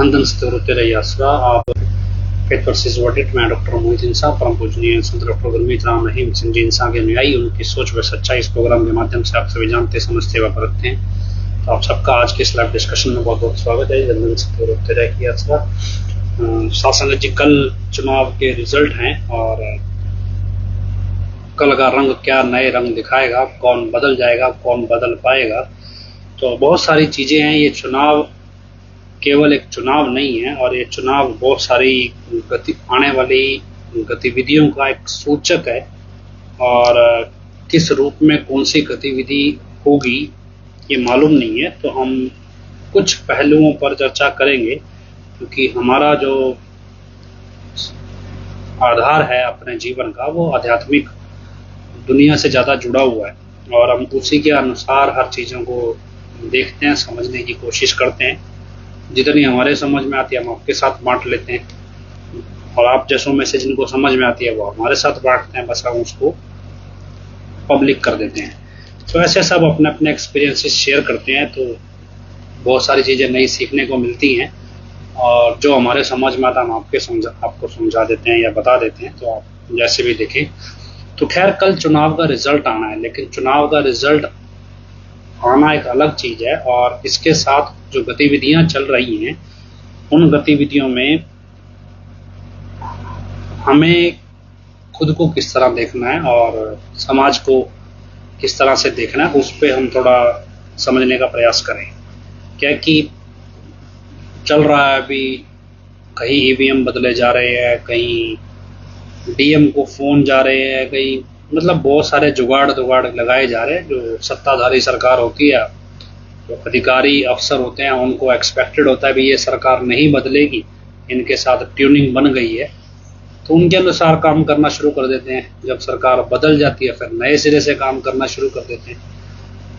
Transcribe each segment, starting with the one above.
धन धन सतगुरु रही आसरा। आप फेथ वर्सेस वर्डिट में डॉक्टर मोहिद्दीन साहब परम पूजनीय संत डॉक्टर गुरमीत राम रहीम सिंह जी इंसान के अनुयायी, उनकी सोच व सच्चाई इस प्रोग्राम के माध्यम से आप सभी जानते समझते व परखते हैं। तो आप सबका आज के इस लाइव डिस्कशन में बहुत बहुत स्वागत है। धन धन सतगुरु रही आसरा। साथ संगत जी, कल चुनाव के रिजल्ट हैं और कल का रंग क्या नए रंग दिखाएगा, कौन बदल जाएगा, कौन बदल पाएगा। तो बहुत सारी चीजें हैं। ये चुनाव केवल एक चुनाव नहीं है और ये चुनाव बहुत सारी आने वाली गतिविधियों का एक सूचक है और किस रूप में कौन सी गतिविधि होगी ये मालूम नहीं है। तो हम कुछ पहलुओं पर चर्चा करेंगे क्योंकि हमारा जो आधार है अपने जीवन का वो आध्यात्मिक दुनिया से ज़्यादा जुड़ा हुआ है और हम उसी के अनुसार हर चीज़ों को देखते हैं, समझने की कोशिश करते हैं। जितनी हमारे समझ में आती है हम आपके साथ बांट लेते हैं और आप जैसों में से जिनको समझ में आती है वो हमारे साथ बांटते हैं, बस हम उसको पब्लिक कर देते हैं। तो ऐसे सब अपने अपने एक्सपीरियंसेस शेयर करते हैं तो बहुत सारी चीज़ें नई सीखने को मिलती हैं और जो हमारे समझ में आता है हम आपको समझा देते हैं या बता देते हैं। तो आप जैसे भी देखें। तो खैर, कल चुनाव का रिजल्ट आना है, लेकिन चुनाव का रिजल्ट आना एक अलग चीज़ है और इसके साथ जो गतिविधियां चल रही हैं उन गतिविधियों में हमें खुद को किस तरह देखना है और समाज को किस तरह से देखना है, उस पर हम थोड़ा समझने का प्रयास करें। क्या कि चल रहा है अभी, कहीं ईवीएम बदले जा रहे हैं, कहीं डीएम को फोन जा रहे हैं, कहीं मतलब बहुत सारे जुगाड़ लगाए जा रहे हैं। जो सत्ताधारी सरकार होती है, जो अधिकारी अफसर होते हैं, उनको एक्सपेक्टेड होता है भी ये सरकार नहीं बदलेगी, इनके साथ ट्यूनिंग बन गई है, तो उनके अनुसार काम करना शुरू कर देते हैं। जब सरकार बदल जाती है फिर नए सिरे से काम करना शुरू कर देते हैं।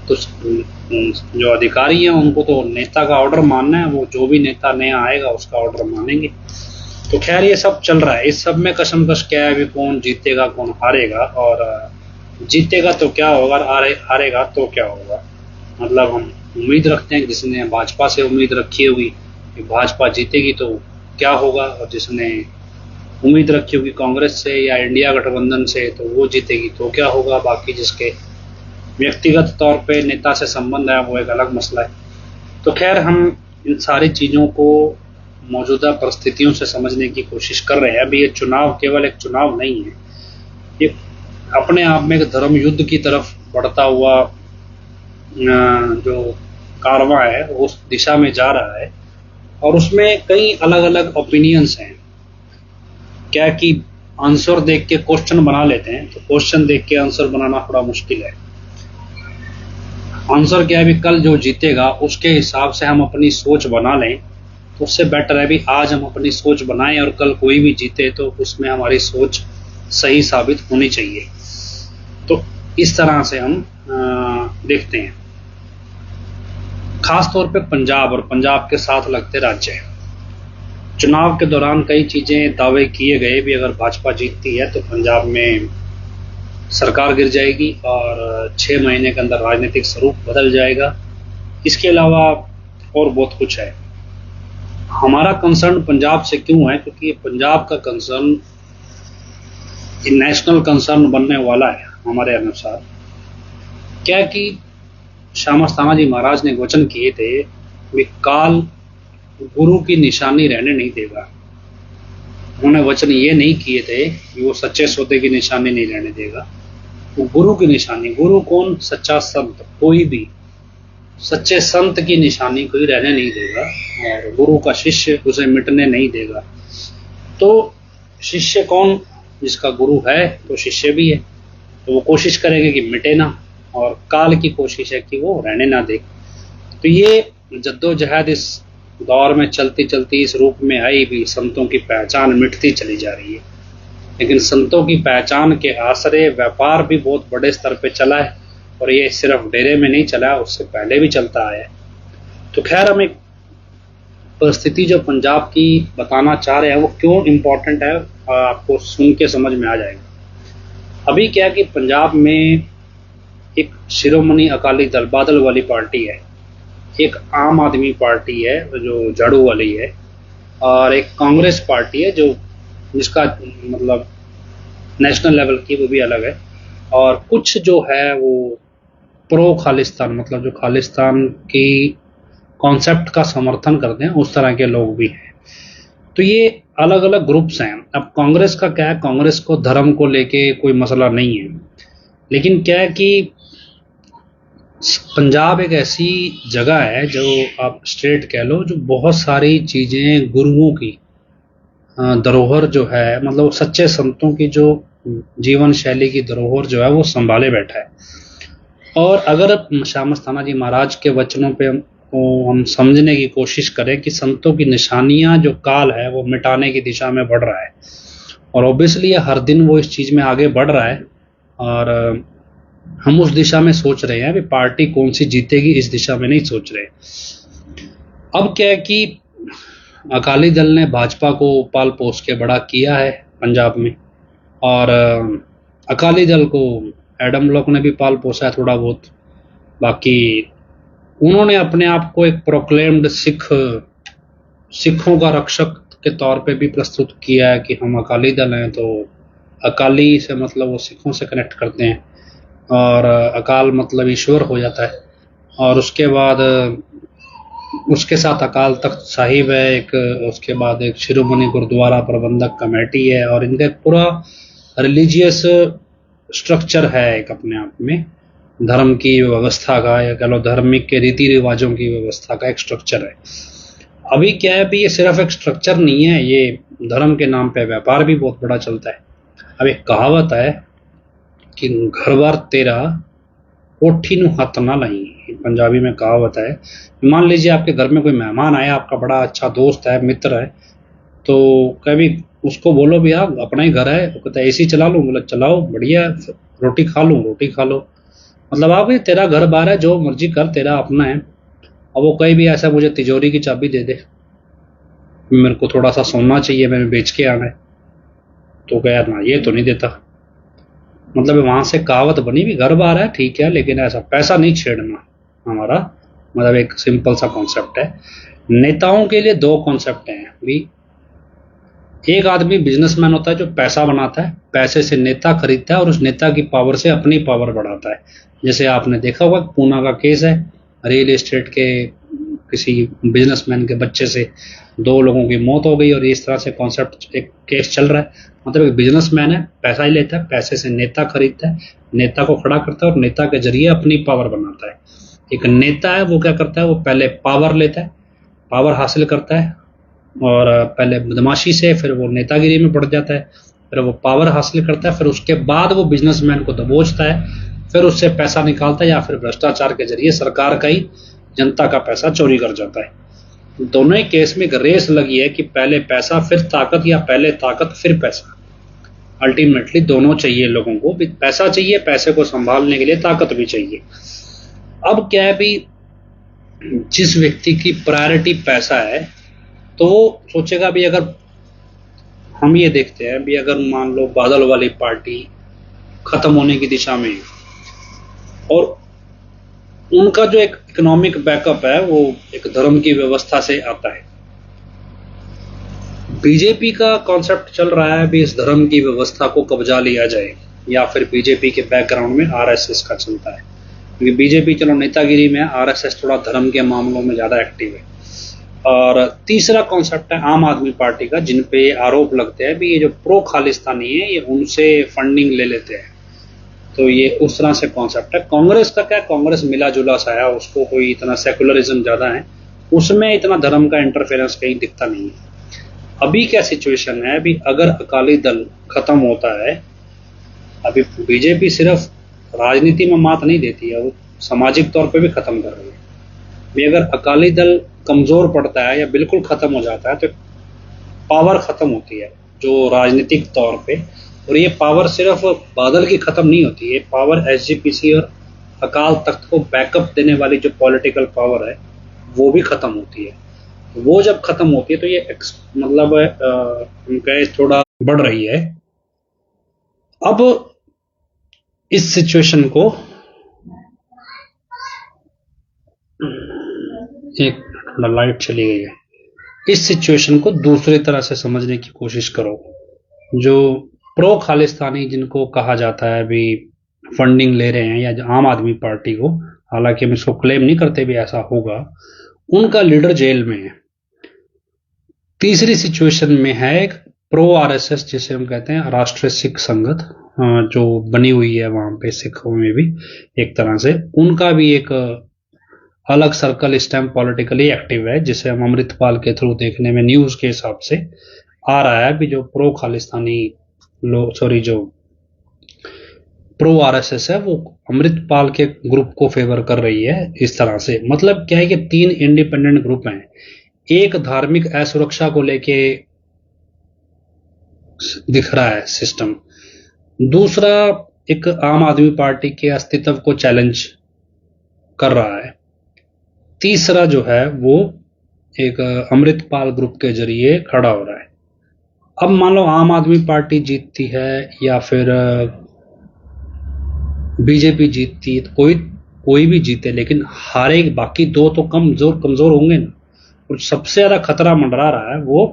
तो जो अधिकारी हैं उनको तो नेता का ऑर्डर मानना है, वो जो भी नेता नया आएगा उसका ऑर्डर मानेंगे। तो खैर ये सब चल रहा है। इस सब में कशमकश क्या है, अभी कौन जीतेगा कौन हारेगा, और जीतेगा तो क्या होगा, हारेगा तो क्या होगा। मतलब हम उम्मीद रखते हैं, जिसने भाजपा से उम्मीद रखी होगी कि भाजपा जीतेगी तो क्या होगा, और जिसने उम्मीद रखी होगी कांग्रेस से या इंडिया गठबंधन से तो वो जीतेगी तो क्या होगा। बाकी जिसके व्यक्तिगत तौर पे नेता से संबंध है वो एक अलग मसला है। तो खैर हम इन सारी चीज़ों को मौजूदा परिस्थितियों से समझने की कोशिश कर रहे हैं। अभी ये चुनाव केवल एक चुनाव नहीं है, ये अपने आप में एक धर्म युद्ध की तरफ बढ़ता हुआ जो कारवां है उस दिशा में जा रहा है और उसमें कई अलग अलग ओपिनियंस हैं। क्या कि आंसर देख के क्वेश्चन बना लेते हैं, तो क्वेश्चन देख के आंसर बनाना थोड़ा मुश्किल है। आंसर क्या है भी, कल जो जीतेगा उसके हिसाब से हम अपनी सोच बना लें तो उससे बेटर है भी आज हम अपनी सोच बनाएं और कल कोई भी जीते तो उसमें हमारी सोच सही साबित होनी चाहिए। तो इस तरह से हम देखते हैं। खास तौर पे पंजाब और पंजाब के साथ लगते राज्य, चुनाव के दौरान कई चीजें दावे किए गए भी, अगर भाजपा जीतती है तो पंजाब में सरकार गिर जाएगी और 6 महीने के अंदर राजनीतिक स्वरूप बदल जाएगा। इसके अलावा और बहुत कुछ है। हमारा कंसर्न पंजाब से क्यों है, क्योंकि पंजाब का कंसर्न नेशनल कंसर्न बनने वाला है हमारे अनुसार। क्या कि श्यामा जी महाराज ने वचन किए थे कि काल गुरु की निशानी रहने नहीं देगा। उन्होंने वचन ये नहीं किए थे कि वो सच्चे सौदे की निशानी नहीं रहने देगा, वो गुरु की निशानी। गुरु कौन? सच्चा संत। कोई भी सच्चे संत की निशानी कोई रहने नहीं देगा और गुरु का शिष्य उसे मिटने नहीं देगा। तो शिष्य कौन? जिसका गुरु है तो शिष्य भी है, तो वो कोशिश करेंगे कि मिटे ना, और काल की कोशिश है कि वो रहने ना दे। तो ये जद्दोजहद इस दौर में चलती चलती इस रूप में आई भी, संतों की पहचान मिटती चली जा रही है। लेकिन संतों की पहचान के आसरे व्यापार भी बहुत बड़े स्तर पे चला है और ये सिर्फ डेरे में नहीं चला, उससे पहले भी चलता आया है। तो खैर हम एक परिस्थिति जो पंजाब की बताना चाह रहे हैं वो क्यों इम्पोर्टेंट है आपको सुन के समझ में आ जाएगा। अभी क्या कि पंजाब में एक शिरोमणि अकाली दल बादल वाली पार्टी है, एक आम आदमी पार्टी है जो झाड़ू वाली है, और एक कांग्रेस पार्टी है जो जिसका मतलब नेशनल लेवल की वो भी अलग है, और कुछ जो है वो प्रो खालिस्तान मतलब जो खालिस्तान की कॉन्सेप्ट का समर्थन करते हैं उस तरह के लोग भी हैं। तो ये अलग अलग ग्रुप्स हैं। अब कांग्रेस का क्या है, कांग्रेस को धर्म को लेके कोई मसला नहीं है, लेकिन क्या है कि पंजाब एक ऐसी जगह है जो आप स्टेट कह लो जो बहुत सारी चीज़ें गुरुओं की धरोहर जो है, मतलब सच्चे संतों की जो जीवन शैली की धरोहर जो है वो संभाले बैठा है। और अगर श्यामस्ताना जी महाराज के वचनों पे हम समझने की कोशिश करें कि संतों की निशानियां जो काल है वो मिटाने की दिशा में बढ़ रहा है, और ऑब्वियसली हर दिन वो इस चीज़ में आगे बढ़ रहा है, और हम उस दिशा में सोच रहे हैं अभी पार्टी कौन सी जीतेगी इस दिशा में नहीं सोच रहे। अब क्या है कि अकाली दल ने भाजपा को पाल पोस के बड़ा किया है पंजाब में, और अकाली दल को एडम ब्लॉक ने भी पाल पोसा है थोड़ा बहुत। बाकी उन्होंने अपने आप को एक प्रोक्लेम्ड सिखों का रक्षक के तौर पे भी प्रस्तुत किया है कि हम अकाली दल हैं, तो अकाली से मतलब वो सिखों से कनेक्ट करते हैं, और अकाल मतलब ईश्वर हो जाता है। और उसके बाद उसके साथ अकाल तख्त साहिब है एक, उसके बाद एक शिरोमणि गुरुद्वारा प्रबंधक कमेटी है, और इनका एक पूरा रिलीजियस स्ट्रक्चर है एक अपने आप में, धर्म की व्यवस्था का या कह लो धार्मिक के रीति रिवाजों की व्यवस्था का एक स्ट्रक्चर है। अभी क्या है, अभी ये सिर्फ एक स्ट्रक्चर नहीं है, ये धर्म के नाम पे व्यापार भी बहुत बड़ा चलता है। अब एक कहावत है कि घर बार तेरा कोठी नु हथ ना लाई, पंजाबी में कहावत है। मान लीजिए आपके घर में कोई मेहमान आया, आपका बड़ा अच्छा दोस्त है, मित्र है, तो कभी उसको बोलो भी आप अपना ही घर है, वो कहता है एसी चला लूँ, बोला चलाओ बढ़िया, रोटी खा लूँ रोटी खा लो, मतलब आप तेरा घर बार है, जो मर्जी कर, तेरा अपना है। अब वो कहीं भी ऐसा मुझे तिजोरी की चाबी दे दे, मेरे को थोड़ा सा सोना चाहिए, मैंने बेच के आना है, तो क्या ना ये तो नहीं देता। मतलब वहां से कहावत बनी भी घर बार है ठीक है, लेकिन ऐसा पैसा नहीं छेड़ना हमारा, मतलब एक सिंपल सा कॉन्सेप्ट है। नेताओं के लिए दो कॉन्सेप्ट हैं भी, एक आदमी बिजनेसमैन होता है जो पैसा बनाता है, पैसे से नेता खरीदता है और उस नेता की पावर से अपनी पावर बढ़ाता है। जैसे आपने देखा होगा पूना का केस है, रियल एस्टेट के किसी बिजनेसमैन के बच्चे से दो लोगों की मौत हो गई, और इस तरह से कॉन्सेप्ट एक केस चल रहा है। मतलब एक बिजनेसमैन है, पैसा ही लेता है, पैसे से नेता खरीदता है, नेता को खड़ा करता है और नेता के जरिए अपनी पावर बनाता है। एक नेता है वो क्या करता है, वो पहले पावर लेता है, पावर हासिल करता है, और पहले बदमाशी से फिर वो नेतागिरी में बढ़ जाता है, फिर वो पावर हासिल करता है, फिर उसके बाद वो बिजनेसमैन को दबोचता है, फिर उससे पैसा निकालता है, या फिर भ्रष्टाचार के जरिए सरकार का ही जनता का पैसा चोरी कर जाता है। दोनों ही केस में एक रेस लगी है कि पहले पैसा फिर ताकत, या पहले ताकत फिर पैसा। अल्टीमेटली दोनों चाहिए लोगों को, पैसा चाहिए, पैसे को संभालने के लिए ताकत भी चाहिए। अब क्या है भी, जिस व्यक्ति की प्रायोरिटी पैसा है तो वो सोचेगा भी, अगर हम ये देखते हैं भी, अगर मान लो बादल वाली पार्टी खत्म होने की दिशा में, और उनका जो एक इकोनॉमिक बैकअप है वो एक धर्म की व्यवस्था से आता है। बीजेपी का कॉन्सेप्ट चल रहा है भी इस धर्म की व्यवस्था को कब्जा लिया जाए, या फिर बीजेपी के बैकग्राउंड में आरएसएस का चलता है, क्योंकि बीजेपी चलो नेतागिरी में, आरएसएस थोड़ा धर्म के मामलों में ज्यादा एक्टिव है। और तीसरा कॉन्सेप्ट है आम आदमी पार्टी का, जिन पे आरोप लगते हैं भी ये जो प्रो खालिस्तानी है ये उनसे फंडिंग ले लेते हैं, तो ये उस तरह से कॉन्सेप्ट है। कांग्रेस का क्या, कांग्रेस मिला जुला सा है, उसको कोई इतना सेकुलरिज्म ज्यादा है, उसमें इतना धर्म का इंटरफेरेंस कहीं दिखता नहीं है। अभी क्या सिचुएशन है, अभी अगर अकाली दल खत्म होता है, अभी बीजेपी सिर्फ राजनीति में मात नहीं देती है, वो सामाजिक तौर पे भी खत्म कर रही है। भी अगर अकाली दल कमजोर पड़ता है या बिल्कुल खत्म हो जाता है तो पावर खत्म होती है जो राजनीतिक तौर पे, और ये पावर सिर्फ बादल की खत्म नहीं होती है, पावर एसजीपीसी और अकाल तख्त को बैकअप देने वाली जो पॉलिटिकल पावर है वो भी खत्म होती है। वो जब खत्म होती है तो ये मतलब उनका थोड़ा बढ़ रही है। अब इस सिचुएशन को एक लाइट चली गई है, इस सिचुएशन को दूसरी तरह से समझने की कोशिश करो। जो प्रो खालिस्तानी जिनको कहा जाता है अभी फंडिंग ले रहे हैं या जो आम आदमी पार्टी को, हालांकि हम इसको क्लेम नहीं करते भी ऐसा होगा, उनका लीडर जेल में है। तीसरी सिचुएशन में है एक प्रो आरएसएस जिसे हम कहते हैं राष्ट्रीय सिख संगत, जो बनी हुई है वहां पे सिखों में भी एक तरह से, उनका भी एक अलग सर्कल इस टाइम पॉलिटिकली एक्टिव है, जिसे हम अमृतपाल के थ्रू देखने में न्यूज के हिसाब से आ रहा है भी जो प्रो खालिस्तानी जो प्रो आरएसएस है वो अमृतपाल के ग्रुप को फेवर कर रही है। इस तरह से मतलब क्या है कि 3 इंडिपेंडेंट ग्रुप हैं। एक धार्मिक असुरक्षा को लेके दिख रहा है सिस्टम, दूसरा एक आम आदमी पार्टी के अस्तित्व को चैलेंज कर रहा है, तीसरा जो है वो एक अमृतपाल ग्रुप के जरिए खड़ा हो रहा है। अब मान लो आम आदमी पार्टी जीतती है या फिर बीजेपी जीतती है, तो कोई भी जीते, लेकिन हारे बाकी दो तो कमजोर होंगे ना। और सबसे ज्यादा खतरा मंडरा रहा है वो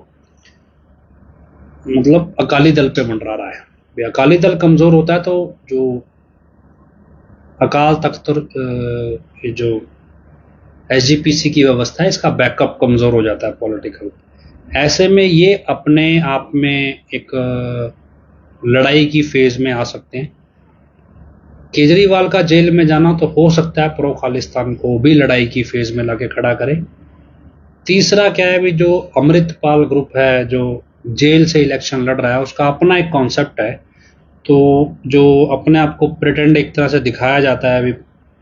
मतलब अकाली दल पे मंडरा रहा है। अकाली दल कमजोर होता है तो जो अकाल तख्त जो एसजीपीसी की व्यवस्था है इसका बैकअप कमजोर हो जाता है पॉलिटिकल। ऐसे में ये अपने आप में एक लड़ाई की फेज में आ सकते हैं। केजरीवाल का जेल में जाना तो हो सकता है प्रो खालिस्तान को भी लड़ाई की फेज में लाके खड़ा करे। तीसरा क्या है भी जो अमृतपाल ग्रुप है जो जेल से इलेक्शन लड़ रहा है उसका अपना एक कॉन्सेप्ट है, तो जो अपने आप को प्रिटेंड एक तरह से दिखाया जाता है अभी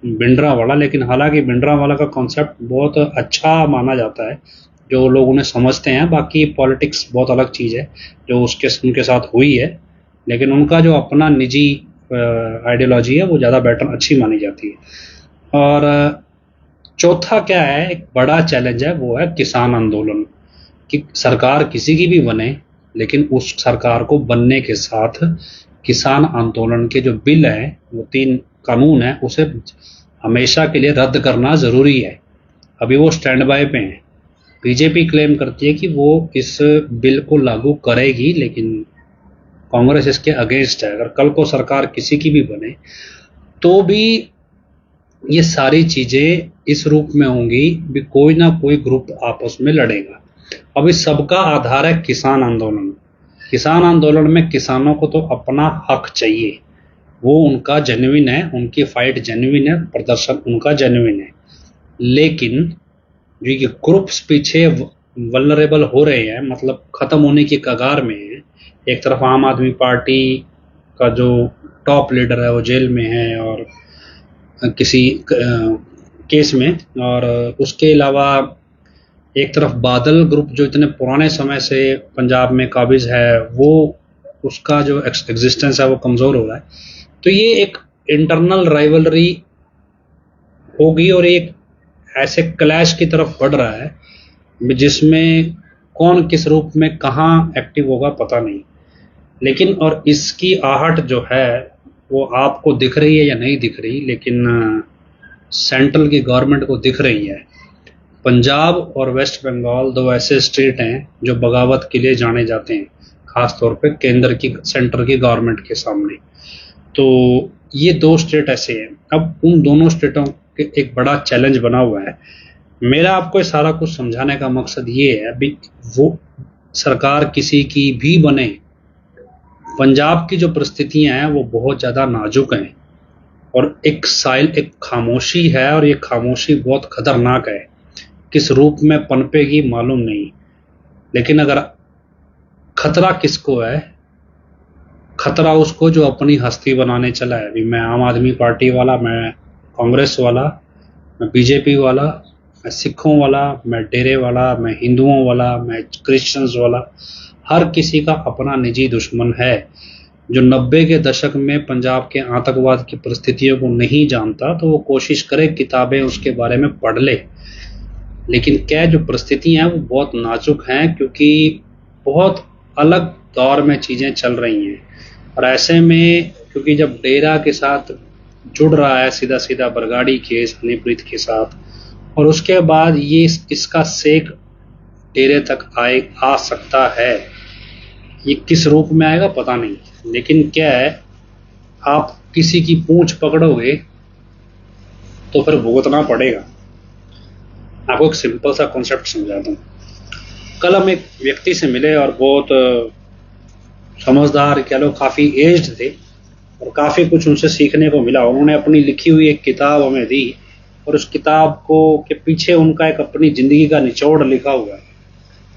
भिंडरा वाला, लेकिन हालांकि भिंडरा वाला का कॉन्सेप्ट बहुत अच्छा माना जाता है जो लोग उन्हें समझते हैं। बाकी पॉलिटिक्स बहुत अलग चीज़ है जो उनके साथ हुई है, लेकिन उनका जो अपना निजी आइडियोलॉजी है वो ज़्यादा बेटर अच्छी मानी जाती है। और चौथा क्या है, एक बड़ा चैलेंज है, वो है किसान आंदोलन। कि सरकार किसी की भी बने लेकिन उस सरकार को बनने के साथ किसान आंदोलन के जो बिल हैं वो 3 कानून है उसे हमेशा के लिए रद्द करना जरूरी है। अभी वो स्टैंड बाय पे हैं। बीजेपी क्लेम करती है कि वो इस बिल को लागू करेगी, लेकिन कांग्रेस इसके अगेंस्ट है। अगर कल को सरकार किसी की भी बने तो भी ये सारी चीजें इस रूप में होंगी भी कोई ना कोई ग्रुप आपस में लड़ेगा। अब इस सबका आधार है किसान आंदोलन। किसान आंदोलन में किसानों को तो अपना हक चाहिए, वो उनका जेन्युइन है, उनकी फाइट जेन्युइन है, प्रदर्शन उनका जेन्युइन है। लेकिन जो ये ग्रुप्स पीछे वल्नरेबल हो रहे हैं, मतलब खत्म होने की कगार में है। एक तरफ आम आदमी पार्टी का जो टॉप लीडर है वो जेल में है और किसी केस में, और उसके अलावा एक तरफ बादल ग्रुप जो इतने पुराने समय से पंजाब में काबिज है वो उसका जो एग्जिस्टेंस है वो कमज़ोर हो रहा है। तो ये एक इंटरनल राइवलरी होगी और एक ऐसे क्लैश की तरफ बढ़ रहा है जिसमें कौन किस रूप में कहाँ एक्टिव होगा पता नहीं। लेकिन और इसकी आहट जो है वो आपको दिख रही है या नहीं दिख रही, लेकिन सेंट्रल की गवर्नमेंट को दिख रही है। पंजाब और वेस्ट बंगाल 2 ऐसे स्टेट हैं जो बगावत के लिए जाने जाते हैं, खास तौर पे सेंटर की गवर्नमेंट के सामने। तो ये 2 स्टेट ऐसे हैं। अब उन दोनों स्टेटों के एक बड़ा चैलेंज बना हुआ है। मेरा आपको सारा कुछ समझाने का मकसद ये है अभी वो सरकार किसी की भी बने, पंजाब की जो परिस्थितियां हैं वो बहुत ज़्यादा नाजुक हैं और एक खामोशी है, और ये खामोशी बहुत खतरनाक है। किस रूप में पनपेगी मालूम नहीं। लेकिन अगर खतरा किसको है, खतरा उसको जो अपनी हस्ती बनाने चला है। अभी मैं आम आदमी पार्टी वाला, मैं कांग्रेस वाला, मैं बीजेपी वाला, मैं सिखों वाला, मैं डेरे वाला, मैं हिंदुओं वाला, मैं क्रिश्चियंस वाला, हर किसी का अपना निजी दुश्मन है। जो 90 के दशक में पंजाब के आतंकवाद की परिस्थितियों को नहीं जानता तो वो कोशिश करे किताबें उसके बारे में पढ़ ले, लेकिन क्या जो परिस्थितियां हैं वो बहुत नाजुक हैं क्योंकि बहुत अलग दौर में चीज़ें चल रही हैं। और ऐसे में क्योंकि जब डेरा के साथ जुड़ रहा है सीधा सीधा बरगाड़ी केस हनीप्रीत के साथ, और उसके बाद ये इसका सेक डेरे तक आ सकता है। ये किस रूप में आएगा पता नहीं, लेकिन क्या है, आप किसी की पूंछ पकड़ोगे तो फिर भुगतना पड़ेगा। आपको एक सिंपल सा कॉन्सेप्ट समझाता हूँ। कल हम एक व्यक्ति से मिले और बहुत समझदार कह लो, काफ़ी एज्ड थे और काफ़ी कुछ उनसे सीखने को मिला। उन्होंने अपनी लिखी हुई एक किताब हमें दी और उस किताब को के पीछे उनका एक अपनी ज़िंदगी का निचोड़ लिखा हुआ है।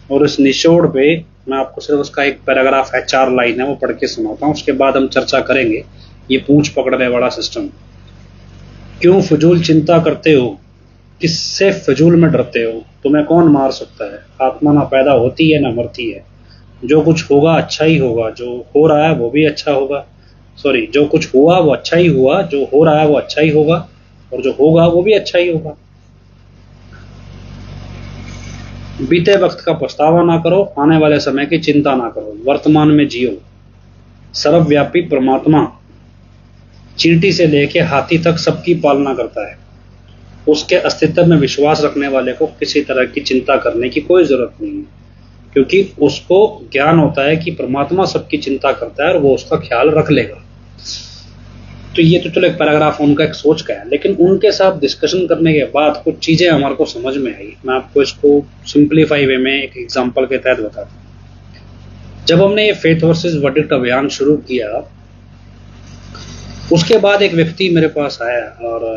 और उस निचोड़ पे मैं आपको सिर्फ उसका एक पैराग्राफ है, 4 लाइन है, वो पढ़ के सुनाता हूँ। उसके बाद हम चर्चा करेंगे ये पूंछ पकड़ने वाला सिस्टम। क्यों फजूल चिंता करते हो, किससे फजूल में डरते हो, तुम्हें कौन मार सकता है। आत्मा ना पैदा होती है ना मरती है, जो कुछ होगा अच्छा ही होगा, जो हो रहा है वो भी अच्छा होगा। सॉरी, जो कुछ हुआ वो अच्छा ही हुआ, जो हो रहा है वो अच्छा ही होगा, और जो होगा वो भी अच्छा ही होगा। बीते वक्त का पछतावा ना करो, आने वाले समय की चिंता ना करो, वर्तमान में जियो। सर्वव्यापी परमात्मा चींटी से लेके हाथी तक सबकी पालना करता है। उसके अस्तित्व में विश्वास रखने वाले को किसी तरह की चिंता करने की कोई जरूरत नहीं है, क्योंकि उसको ज्ञान होता है कि परमात्मा सबकी चिंता करता है और वो उसका ख्याल रख लेगा। तो ये तो चलो एक पैराग्राफ उनका एक सोच का है, लेकिन उनके साथ डिस्कशन करने के बाद कुछ चीज़ें हमारे को समझ में आई। मैं आपको इसको सिंप्लीफाई वे में एक एग्जांपल के तहत बताता हूँ। जब हमने ये फेथ वर्सेस वर्डिक्ट अभियान शुरू किया, उसके बाद एक व्यक्ति मेरे पास आया और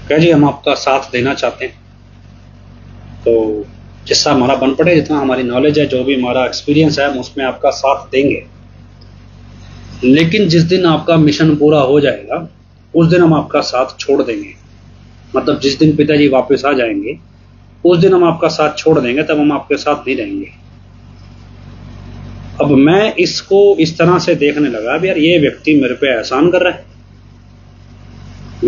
कह जी हम आपका साथ देना चाहते हैं, तो जिससा हमारा बन पड़े, जितना हमारी नॉलेज है, जो भी हमारा एक्सपीरियंस है, हम उसमें आपका साथ देंगे। लेकिन जिस दिन आपका मिशन पूरा हो जाएगा उस दिन हम आपका साथ छोड़ देंगे। मतलब जिस दिन पिताजी वापस आ जाएंगे उस दिन हम आपका साथ छोड़ देंगे, तब हम आपके साथ नहीं रहेंगे। अब मैं इसको इस तरह से देखने लगा भी यार ये व्यक्ति मेरे पे एहसान कर रहा है।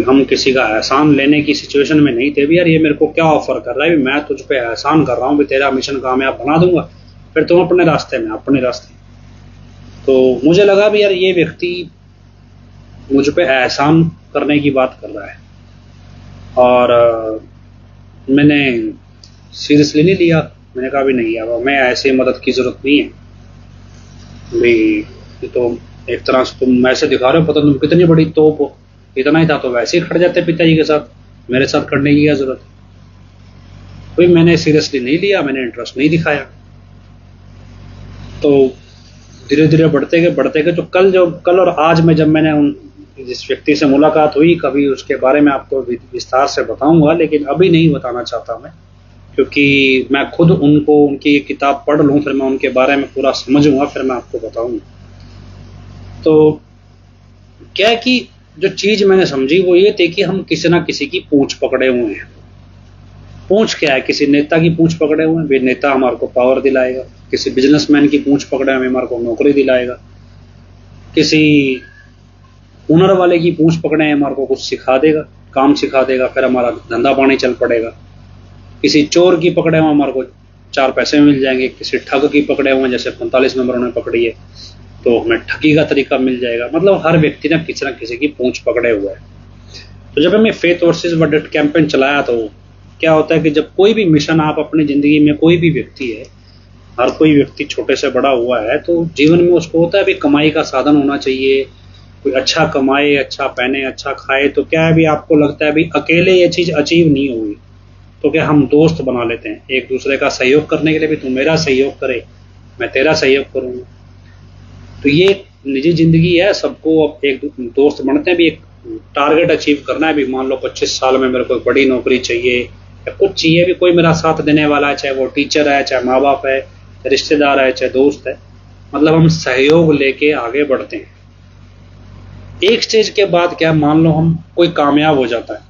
हम किसी का एहसान लेने की सिचुएशन में नहीं थे भी यार ये मेरे को क्या ऑफर कर रहा है, भी मैं तुझ पे एहसान कर रहा हूँ, भी तेरा मिशन कामयाब बना दूंगा, फिर तुम अपने रास्ते में अपने रास्ते। तो मुझे लगा भी यार ये व्यक्ति मुझ पे एहसान करने की बात कर रहा है, और मैंने सीरियसली नहीं लिया। मैंने कहा भी नहीं यार, मैं ऐसे मदद की जरूरत नहीं है भाई। तो एक तरह से तुम ऐसे दिखा रहे हो पता तुम कितनी बड़ी तोप हो, इतना ही था तो वैसे ही खड़ जाते पिताजी के साथ, मेरे साथ खड़ने की क्या जरूरत है। भाई मैंने सीरियसली नहीं लिया, मैंने इंटरेस्ट नहीं दिखाया। तो धीरे धीरे बढ़ते गए तो कल और आज में जब मैंने जिस व्यक्ति से मुलाकात हुई, कभी उसके बारे में आपको विस्तार से बताऊंगा, लेकिन अभी नहीं बताना चाहता मैं, क्योंकि मैं खुद उनकी किताब पढ़ लूँ, फिर मैं उनके बारे में पूरा समझूंगा, फिर मैं आपको बताऊंगा। तो क्या है कि जो चीज मैंने समझी वो ये थी कि हम किसी ना किसी की पूंछ पकड़े हुए हैं। पूंछ क्या है, किसी नेता की पूंछ पकड़े हुए हैं, वे नेता हमारे को पावर दिलाएगा। किसी बिजनेसमैन की पूंछ पकड़े हुए हमारे को नौकरी दिलाएगा। किसी हुनर वाले की पूंछ पकड़े हैं हमारे को कुछ सिखा देगा, काम सिखा देगा, फिर हमारा धंधा पानी चल पड़ेगा। किसी चोर की पकड़े हुए हमारे को 4 पैसे मिल जाएंगे। किसी ठग की पकड़े हुए जैसे 45 नंबर उन्होंने पकड़ी है तो हमें ठगी का तरीका मिल जाएगा। मतलब हर व्यक्ति ने किसी न किसी की पूंछ पकड़े हुआ है। तो जब हमें फेथ वर्सेस वर्डिक्ट कैंपेन चलाया तो क्या होता है कि जब कोई भी मिशन आप अपनी जिंदगी में, कोई भी व्यक्ति है, हर कोई व्यक्ति छोटे से बड़ा हुआ है, तो जीवन में उसको होता है भी कमाई का साधन होना चाहिए, कोई अच्छा कमाए, अच्छा पहने, अच्छा खाए। तो क्या है भी आपको लगता है भी अकेले ये चीज अचीव नहीं होगी, तो क्या हम दोस्त बना लेते हैं एक दूसरे का सहयोग करने के लिए, भी तू मेरा सहयोग करे मैं तेरा सहयोग करूंगा। तो ये निजी जिंदगी है, सबको अब एक दोस्त बनते हैं भी, एक टारगेट अचीव करना है भी। मान लो 25 साल में मेरे को एक बड़ी नौकरी चाहिए या कुछ चाहिए भी, कोई मेरा साथ देने वाला है, चाहे वो टीचर है, चाहे माँ बाप है, रिश्तेदार है, चाहे दोस्त है। मतलब हम सहयोग लेके आगे बढ़ते हैं। एक स्टेज के बाद क्या, मान लो हम कोई कामयाब हो जाता है,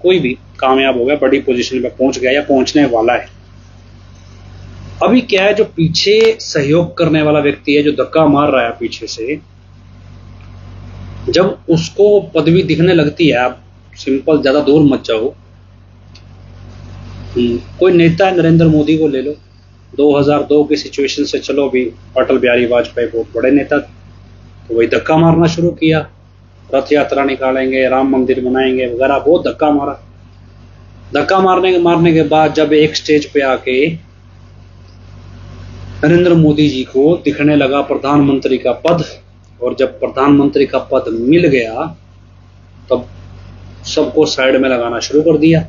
कोई भी कामयाब हो गया, बड़ी पोजीशन पे पहुंच गया या पहुंचने वाला है। अभी क्या है, जो पीछे सहयोग करने वाला व्यक्ति है, जो धक्का मार रहा है पीछे से, जब उसको पदवी दिखने लगती है, आप सिंपल ज्यादा दूर मत जाओ, कोई नेता है, नरेंद्र मोदी को ले लो, 2002 की सिचुएशन से चलो, भी अटल बिहारी वाजपेयी बहुत बड़े नेता, तो वही धक्का मारना शुरू किया, रथ यात्रा निकालेंगे, राम मंदिर बनाएंगे वगैरह, बहुत धक्का मारा। धक्का मारने के बाद जब एक स्टेज पे आके नरेंद्र मोदी जी को दिखने लगा प्रधानमंत्री का पद, और जब प्रधानमंत्री का पद मिल गया तब सबको साइड में लगाना शुरू कर दिया।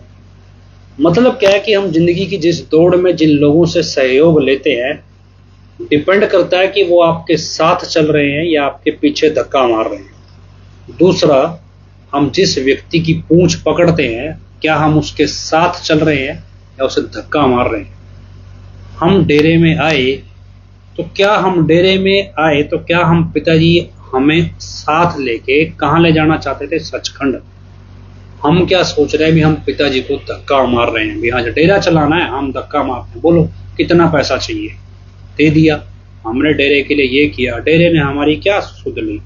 मतलब क्या है कि हम जिंदगी की जिस दौड़ में जिन लोगों से सहयोग लेते हैं, डिपेंड करता है कि वो आपके साथ चल रहे हैं या आपके पीछे धक्का मार रहे हैं। दूसरा, हम जिस व्यक्ति की पूंछ पकड़ते हैं, क्या हम उसके साथ चल रहे हैं या उसे धक्का मार रहे हैं। हम डेरे में आए तो क्या हम पिताजी हमें साथ लेके कहाँ ले जाना चाहते थे? सचखंड। हम क्या सोच रहे हैं भी हम पिताजी को धक्का मार रहे हैं, भी हाँ डेरा चलाना है, हम धक्का मारते हैं, बोलो कितना पैसा चाहिए, दे दिया। हमने डेरे के लिए ये किया, डेरे ने हमारी क्या सुध ली,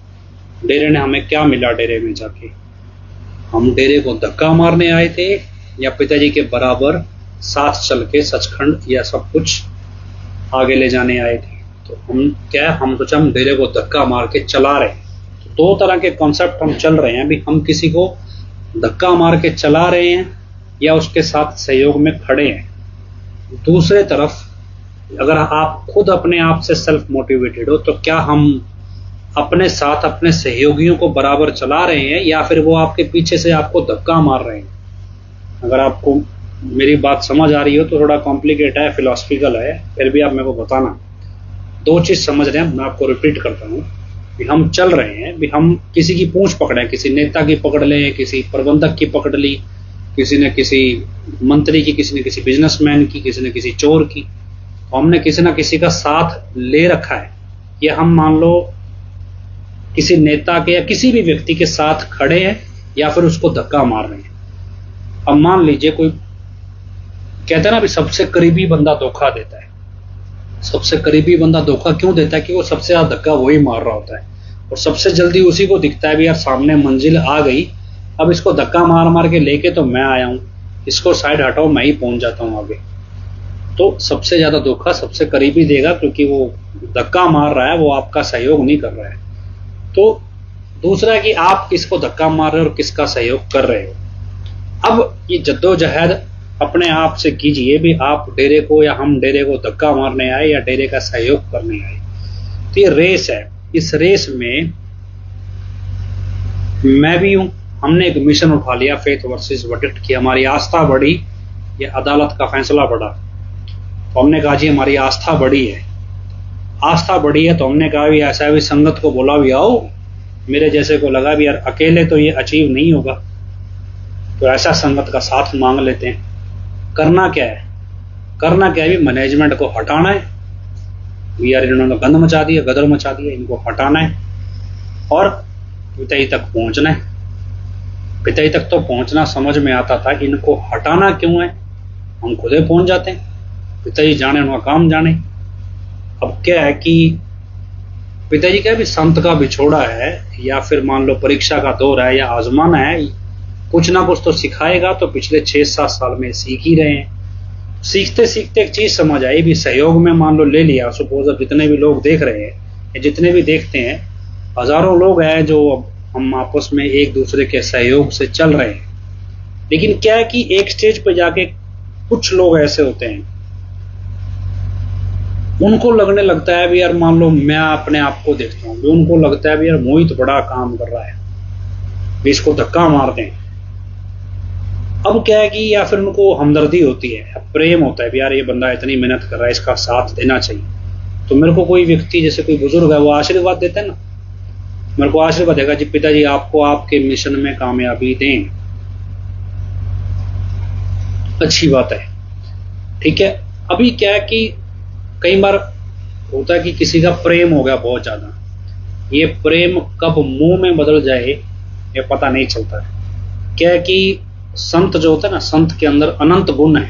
डेरे ने हमें क्या मिला डेरे में जाके? हम डेरे को धक्का मारने आए थे या पिताजी के बराबर साथ चल के सचखंड या सब कुछ आगे ले जाने आए थे? तो हम सोचा हम डेरे को धक्का मार के चला रहे हैं। तो दो तरह के कॉन्सेप्ट हम चल रहे हैं, भी हम किसी को धक्का मार के चला रहे हैं या उसके साथ सहयोग में खड़े हैं। दूसरे तरफ अगर आप खुद अपने आप से सेल्फ मोटिवेटेड हो तो क्या हम अपने साथ अपने सहयोगियों को बराबर चला रहे हैं या फिर वो आपके पीछे से आपको धक्का मार रहे हैं? अगर आपको मेरी बात समझ आ रही हो तो थोड़ा कॉम्प्लिकेट है, फिलोसफिकल है, फिर भी आप मेरे को बताना। दो चीज समझ रहे हैं, मैं आपको रिपीट करता हूँ कि हम चल रहे हैं, भी हम किसी की पूंछ पकड़े, किसी नेता की पकड़ लें, किसी प्रबंधक की पकड़ ली, किसी ने किसी मंत्री की, किसी ने किसी बिजनेसमैन की, किसी ने किसी चोर की, तो हमने किसी ना किसी का साथ ले रखा है। या हम मान लो किसी नेता के या किसी भी व्यक्ति के साथ खड़े हैं या फिर उसको धक्का मार रहे हैं। अब मान लीजिए कोई कहते हैं ना भी सबसे करीबी बंदा धोखा देता है। सबसे करीबी बंदा धोखा क्यों देता है? कि वो सबसे ज्यादा धक्का वही मार रहा होता है और सबसे जल्दी उसी को दिखता है भी यार सामने मंजिल आ गई, अब इसको धक्का मार मार के लेके तो मैं आया हूं, इसको साइड हटाओ, मैं ही पहुंच जाता हूं आगे। तो सबसे ज्यादा धोखा सबसे करीबी देगा, क्योंकि वो धक्का मार रहा है, वो आपका सहयोग नहीं कर रहा है। तो दूसरा है कि आप किसको धक्का मार रहे हो और किसका सहयोग कर रहे हो। अब ये जद्दोजहद अपने आप से कीजिए भी आप डेरे को या हम डेरे को धक्का मारने आए या डेरे का सहयोग करने आए। तो ये रेस है, इस रेस में मैं भी हूं। हमने एक मिशन उठा लिया, फेथ वर्सेस वर्डिक्ट की। हमारी आस्था बढ़ी, ये अदालत का फैसला बढ़ा, तो हमने कहा जी हमारी आस्था बढ़ी है। आस्था बढ़ी है तो हमने कहा भी ऐसा भी संगत को बोला भी आओ, मेरे जैसे को लगा भी यार अकेले तो ये अचीव नहीं होगा, तो ऐसा संगत का साथ मांग लेते हैं। करना क्या है? करना क्या है भी मैनेजमेंट को हटाना है। यार इन्होंने गंद मचा दिया, गदर मचा दिया, इनको हटाना है और पिताजी तक पहुंचना है। पिताजी तक तो पहुंचना समझ में आता था, इनको हटाना क्यों है? हम खुद ही पहुंच जाते हैं, पिताजी जाने उनका काम जाने। अब क्या है कि पिताजी का भी संत का बिछोड़ा है या फिर मान लो परीक्षा का दौर है या आजमाना है, कुछ ना कुछ तो सिखाएगा। तो पिछले 6-7 साल में सीख ही रहे हैं। सीखते सीखते एक चीज समझ आई भी, सहयोग में मान लो ले लिया, सपोज अब जितने भी लोग देख रहे हैं या जितने भी देखते हैं, हजारों लोग हैं जो हम आपस में एक दूसरे के सहयोग से चल रहे हैं। लेकिन क्या है कि एक स्टेज पे जाके कुछ लोग ऐसे होते हैं, उनको लगने लगता है भी यार मान लो मैं अपने आप को देखता हूँ, उनको लगता है भी यार मोहित बड़ा काम कर रहा है, भी इसको धक्का मार दें। अब क्या है कि या फिर उनको हमदर्दी होती है, प्रेम होता है भी यार ये बंदा इतनी मेहनत कर रहा है, इसका साथ देना चाहिए। तो मेरे को कोई व्यक्ति जैसे कोई बुजुर्ग है वो आशीर्वाद देते हैं ना, मेरे को आशीर्वाद देगा जी पिताजी आपको आपके मिशन में कामयाबी दें, अच्छी बात है, ठीक है। अभी क्या है कि कई बार होता है कि किसी का प्रेम हो गया बहुत ज्यादा, ये प्रेम कब मुंह में बदल जाए ये पता नहीं चलता है। क्या है कि संत जो होता है ना, संत के अंदर अनंत गुण है,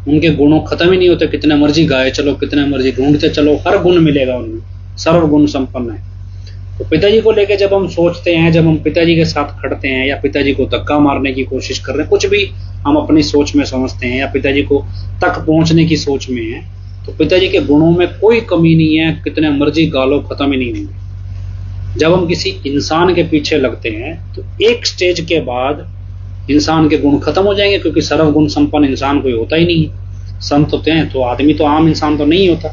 उनके गुणों खत्म ही नहीं होते। कितने मर्जी गाए चलो, कितने मर्जी ढूंढते चलो, हर गुण मिलेगा उनमें, सर्व गुण संपन्न है। तो पिताजी को लेके जब हम सोचते हैं, जब हम पिताजी के साथ खड़ते हैं या पिताजी को धक्का मारने की कोशिश कर रहे हैं, कुछ भी हम अपनी सोच में समझते हैं या पिताजी को तक पहुंचने की सोच में है, तो पिताजी के गुणों में कोई कमी नहीं है, कितने मर्जी गालो खत्म ही नहीं होंगे। जब हम किसी इंसान के पीछे लगते हैं तो एक स्टेज के बाद इंसान के गुण खत्म हो जाएंगे, क्योंकि सर्वगुण संपन्न इंसान कोई होता ही नहीं है। संत होते हैं तो आदमी, तो आम इंसान तो नहीं होता।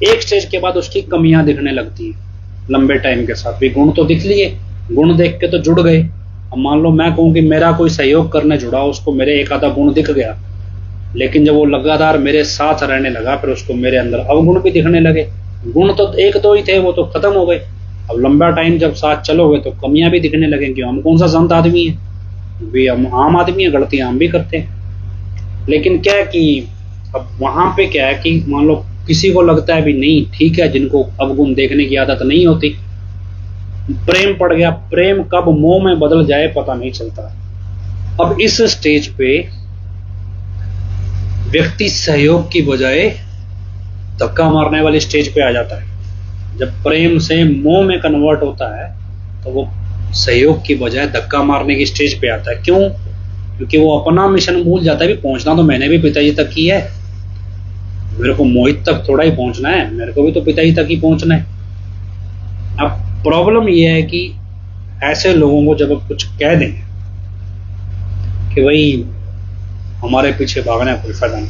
एक स्टेज के बाद उसकी कमियां दिखने लगती है। लंबे टाइम के साथ भी गुण तो दिख लिए, गुण देख के तो जुड़ गए। अब मान लो मैं कहूं कि मेरा कोई सहयोग करने जुड़ा, उसको मेरे एक आधा गुण दिख गया, लेकिन जब वो लगातार मेरे साथ रहने लगा, फिर उसको मेरे अंदर अवगुण भी दिखने लगे। गुण तो एक दो ही थे, वो तो खत्म हो गए। अब लंबा टाइम जब साथ चलोगे तो कमियां भी दिखने लगेंगी। हम कौन सा संत आदमी है, भी हम आम आदमी है, गलतियां हम भी करते हैं। लेकिन क्या है कि अब वहां पे क्या है कि मान लो किसी को लगता है भी नहीं ठीक है, जिनको अवगुण देखने की आदत नहीं होती, प्रेम पड़ गया, प्रेम कब मोह में बदल जाए पता नहीं चलता। अब इस स्टेज पे व्यक्ति सहयोग की बजाय धक्का मारने वाली स्टेज पे आ जाता है। जब प्रेम से मोह में कन्वर्ट होता है तो वो सहयोग की बजाय धक्का मारने की स्टेज पे आता है। क्यों? क्योंकि वो अपना मिशन भूल जाता है। भी पहुंचना तो मैंने भी पिताजी तक ही है, मेरे को मोहित तक थोड़ा ही पहुंचना है, मेरे को भी तो पिताजी तक ही पहुंचना है। अब प्रॉब्लम ये है कि ऐसे लोगों को जब आप कुछ कह दें कि भाई हमारे पीछे भागना कोई फायदा नहीं,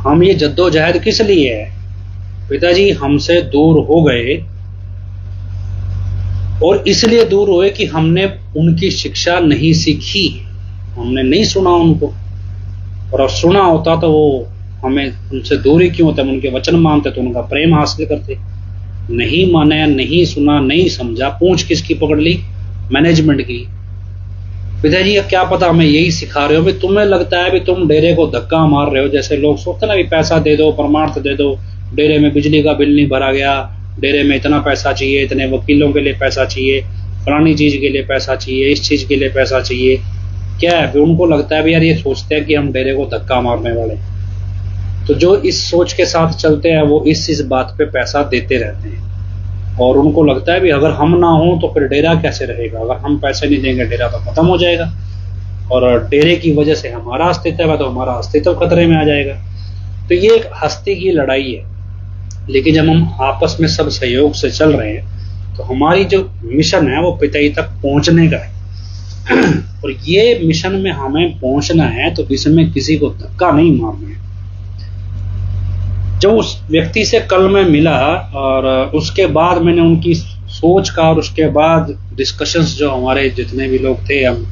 हम ये जद्दोजहद किस लिए है, पिताजी हमसे दूर हो गए और इसलिए दूर हुए कि हमने उनकी शिक्षा नहीं सीखी, हमने नहीं सुना उनको। और अब सुना होता तो वो हमें उनसे दूरी क्यों होता, हम उनके वचन मानते तो उनका प्रेम हासिल करते। नहीं माने, नहीं सुना, नहीं समझा, पूंछ किसकी पकड़ ली? मैनेजमेंट की। पिताजी का क्या पता हमें यही सिखा रहे हो। भी तुम्हें लगता है भी तुम डेरे को धक्का मार रहे हो, जैसे लोग सोचते ना भी पैसा दे दो, प्रमाण दे दो, डेरे में बिजली का बिल नहीं भरा गया, डेरे में इतना पैसा चाहिए, इतने वकीलों के लिए पैसा चाहिए, फलानी चीज के लिए पैसा चाहिए, इस चीज के लिए पैसा चाहिए। क्या है, उनको लगता है भी यार ये सोचते हैं कि हम डेरे को धक्का मारने वाले। तो जो इस सोच के साथ चलते हैं वो इस बात पे पैसा देते रहते हैं, और उनको लगता है भी अगर हम ना हो तो फिर डेरा कैसे रहेगा, अगर हम पैसे नहीं देंगे डेरा तो खत्म हो जाएगा, और डेरे की वजह से हमारा अस्तित्व है तो हमारा अस्तित्व खतरे में आ जाएगा। तो ये एक हस्ती की लड़ाई है। लेकिन जब हम आपस में सब सहयोग से चल रहे हैं तो हमारी जो मिशन है वो पिताजी तक पहुंचने का है, और ये मिशन में हमें पहुंचना है तो इसमें किसी को धक्का नहीं मारना है। जब उस व्यक्ति से कल मैं मिला और उसके बाद मैंने उनकी सोच का और उसके बाद डिस्कशंस जो हमारे जितने भी लोग थे हम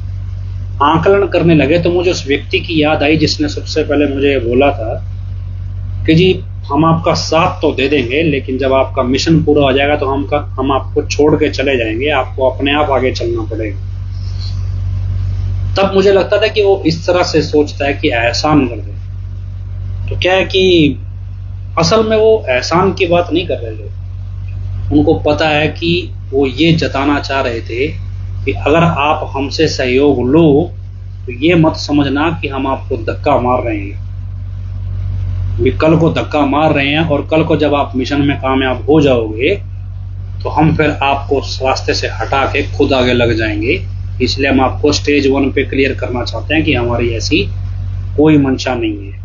आकलन करने लगे, तो मुझे उस व्यक्ति की याद आई जिसने सबसे पहले मुझे बोला था कि जी हम आपका साथ तो दे देंगे, लेकिन जब आपका मिशन पूरा हो जाएगा तो हम आपको छोड़ के चले जाएंगे, आपको अपने आप आगे चलना पड़ेगा। तब मुझे लगता था कि वो इस तरह से सोचता है कि एहसान कर दे। तो क्या है कि असल में वो एहसान की बात नहीं कर रहे थे, उनको पता है कि वो ये जताना चाह रहे थे कि अगर आप हमसे सहयोग लो तो ये मत समझना कि हम आपको धक्का मार रहे हैं। भी कल को धक्का मार रहे हैं और कल को जब आप मिशन में कामयाब हो जाओगे तो हम फिर आपको रास्ते से हटा के खुद आगे लग जाएंगे। इसलिए हम आपको स्टेज 1 पे क्लियर करना चाहते हैं कि हमारी ऐसी कोई मंशा नहीं है,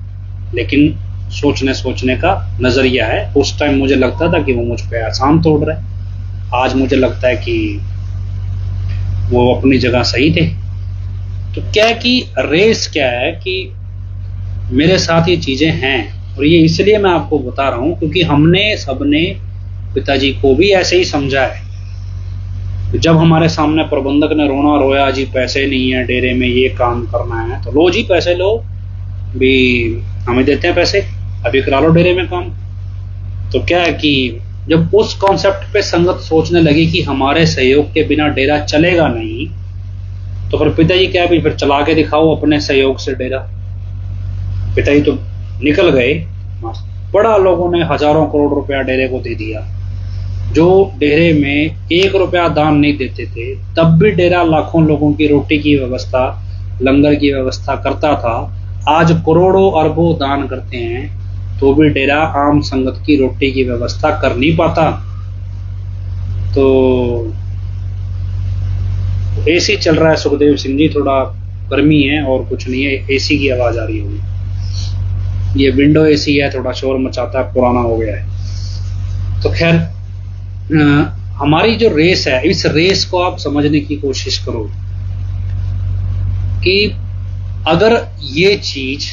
लेकिन सोचने का नजरिया है। उस टाइम मुझे लगता था कि वो मुझ पे एहसान तोड़ रहा है, आज मुझे लगता है कि वो अपनी जगह सही थे। तो क्या है कि रेस क्या है कि मेरे साथ ये चीजें हैं, और ये इसलिए मैं आपको बता रहा हूं क्योंकि हमने सबने पिताजी को भी ऐसे ही समझा है। जब हमारे सामने प्रबंधक ने रोना रोया, जी पैसे नहीं है डेरे में, ये काम करना है, तो लो जी पैसे लो, भी हमें देते हैं पैसे, अभी करा लो डेरे में काम। तो क्या है कि जब उस कॉन्सेप्ट पे संगत सोचने लगी कि हमारे सहयोग के बिना डेरा चलेगा नहीं, तो फिर पिताजी क्या भी फिर चला के दिखाओ अपने सहयोग से डेरा। पिताजी तो निकल गए, बड़ा लोगों ने हजारों करोड़ रुपया डेरे को दे दिया। जो डेरे में 1 रुपया दान नहीं देते थे तब भी डेरा लाखों लोगों की रोटी की व्यवस्था, लंगर की व्यवस्था करता था। आज करोड़ों अरबों दान करते हैं तो भी डेरा आम संगत की रोटी की व्यवस्था कर नहीं पाता। तो एसी चल रहा है सुखदेव सिंह जी, थोड़ा गर्मी है और कुछ नहीं है, एसी की आवाज आ रही होगी। ये विंडो एसी है, थोड़ा शोर मचाता है, पुराना हो गया है। तो खैर हमारी जो रेस है, इस रेस को आप समझने की कोशिश करो कि अगर ये चीज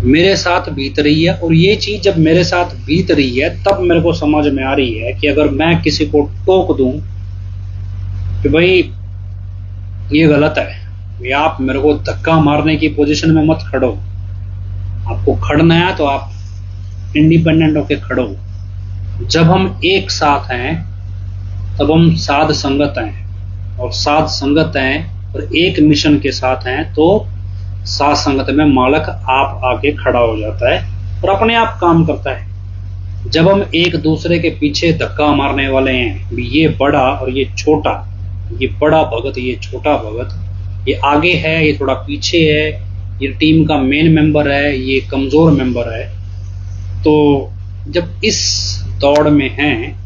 मेरे साथ बीत रही है और ये चीज जब मेरे साथ बीत रही है तब मेरे को समझ में आ रही है कि अगर मैं किसी को टोक दूं कि भाई ये गलत है, ये आप मेरे को धक्का मारने की पोजीशन में मत खड़ो, आपको खड़ना है तो आप इंडिपेंडेंट होके खड़ो। जब हम एक साथ हैं तब हम साध संगत हैं, और साध संगत हैं और एक मिशन के साथ हैं तो साध संगत में मालक आप आके खड़ा हो जाता है और अपने आप काम करता है। जब हम एक दूसरे के पीछे धक्का मारने वाले हैं, ये बड़ा और ये छोटा, ये बड़ा भगत ये छोटा भगत, ये आगे है ये थोड़ा पीछे है, ये टीम का मेन मेंबर है ये कमजोर मेंबर है, तो जब इस दौड़ में हैं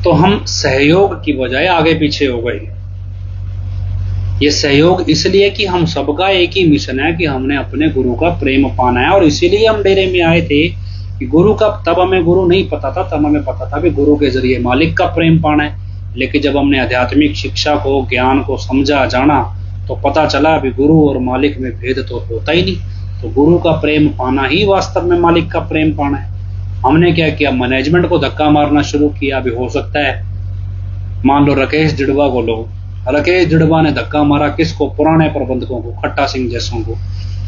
तो हम सहयोग की बजाय आगे पीछे हो गए। ये सहयोग इसलिए कि हम सबका एक ही मिशन है कि हमने अपने गुरु का प्रेम पाना है, और इसीलिए हम डेरे में आए थे कि गुरु का, तब हमें गुरु नहीं पता था, तब हमें पता था कि गुरु के जरिए मालिक का प्रेम पाना है। लेकिन जब हमने आध्यात्मिक शिक्षा को, ज्ञान को समझा जाना तो पता चला अभी गुरु और मालिक में भेद तो होता ही नहीं, तो गुरु का प्रेम पाना ही वास्तव में मालिक का प्रेम पाना है। हमने क्या किया, मैनेजमेंट को धक्का मारना शुरू किया। अभी हो सकता है मान लो राकेश जिड़वा को लो, राकेश जिड़वा ने धक्का मारा किसको, पुराने प्रबंधकों को, खट्टा सिंह जैसों को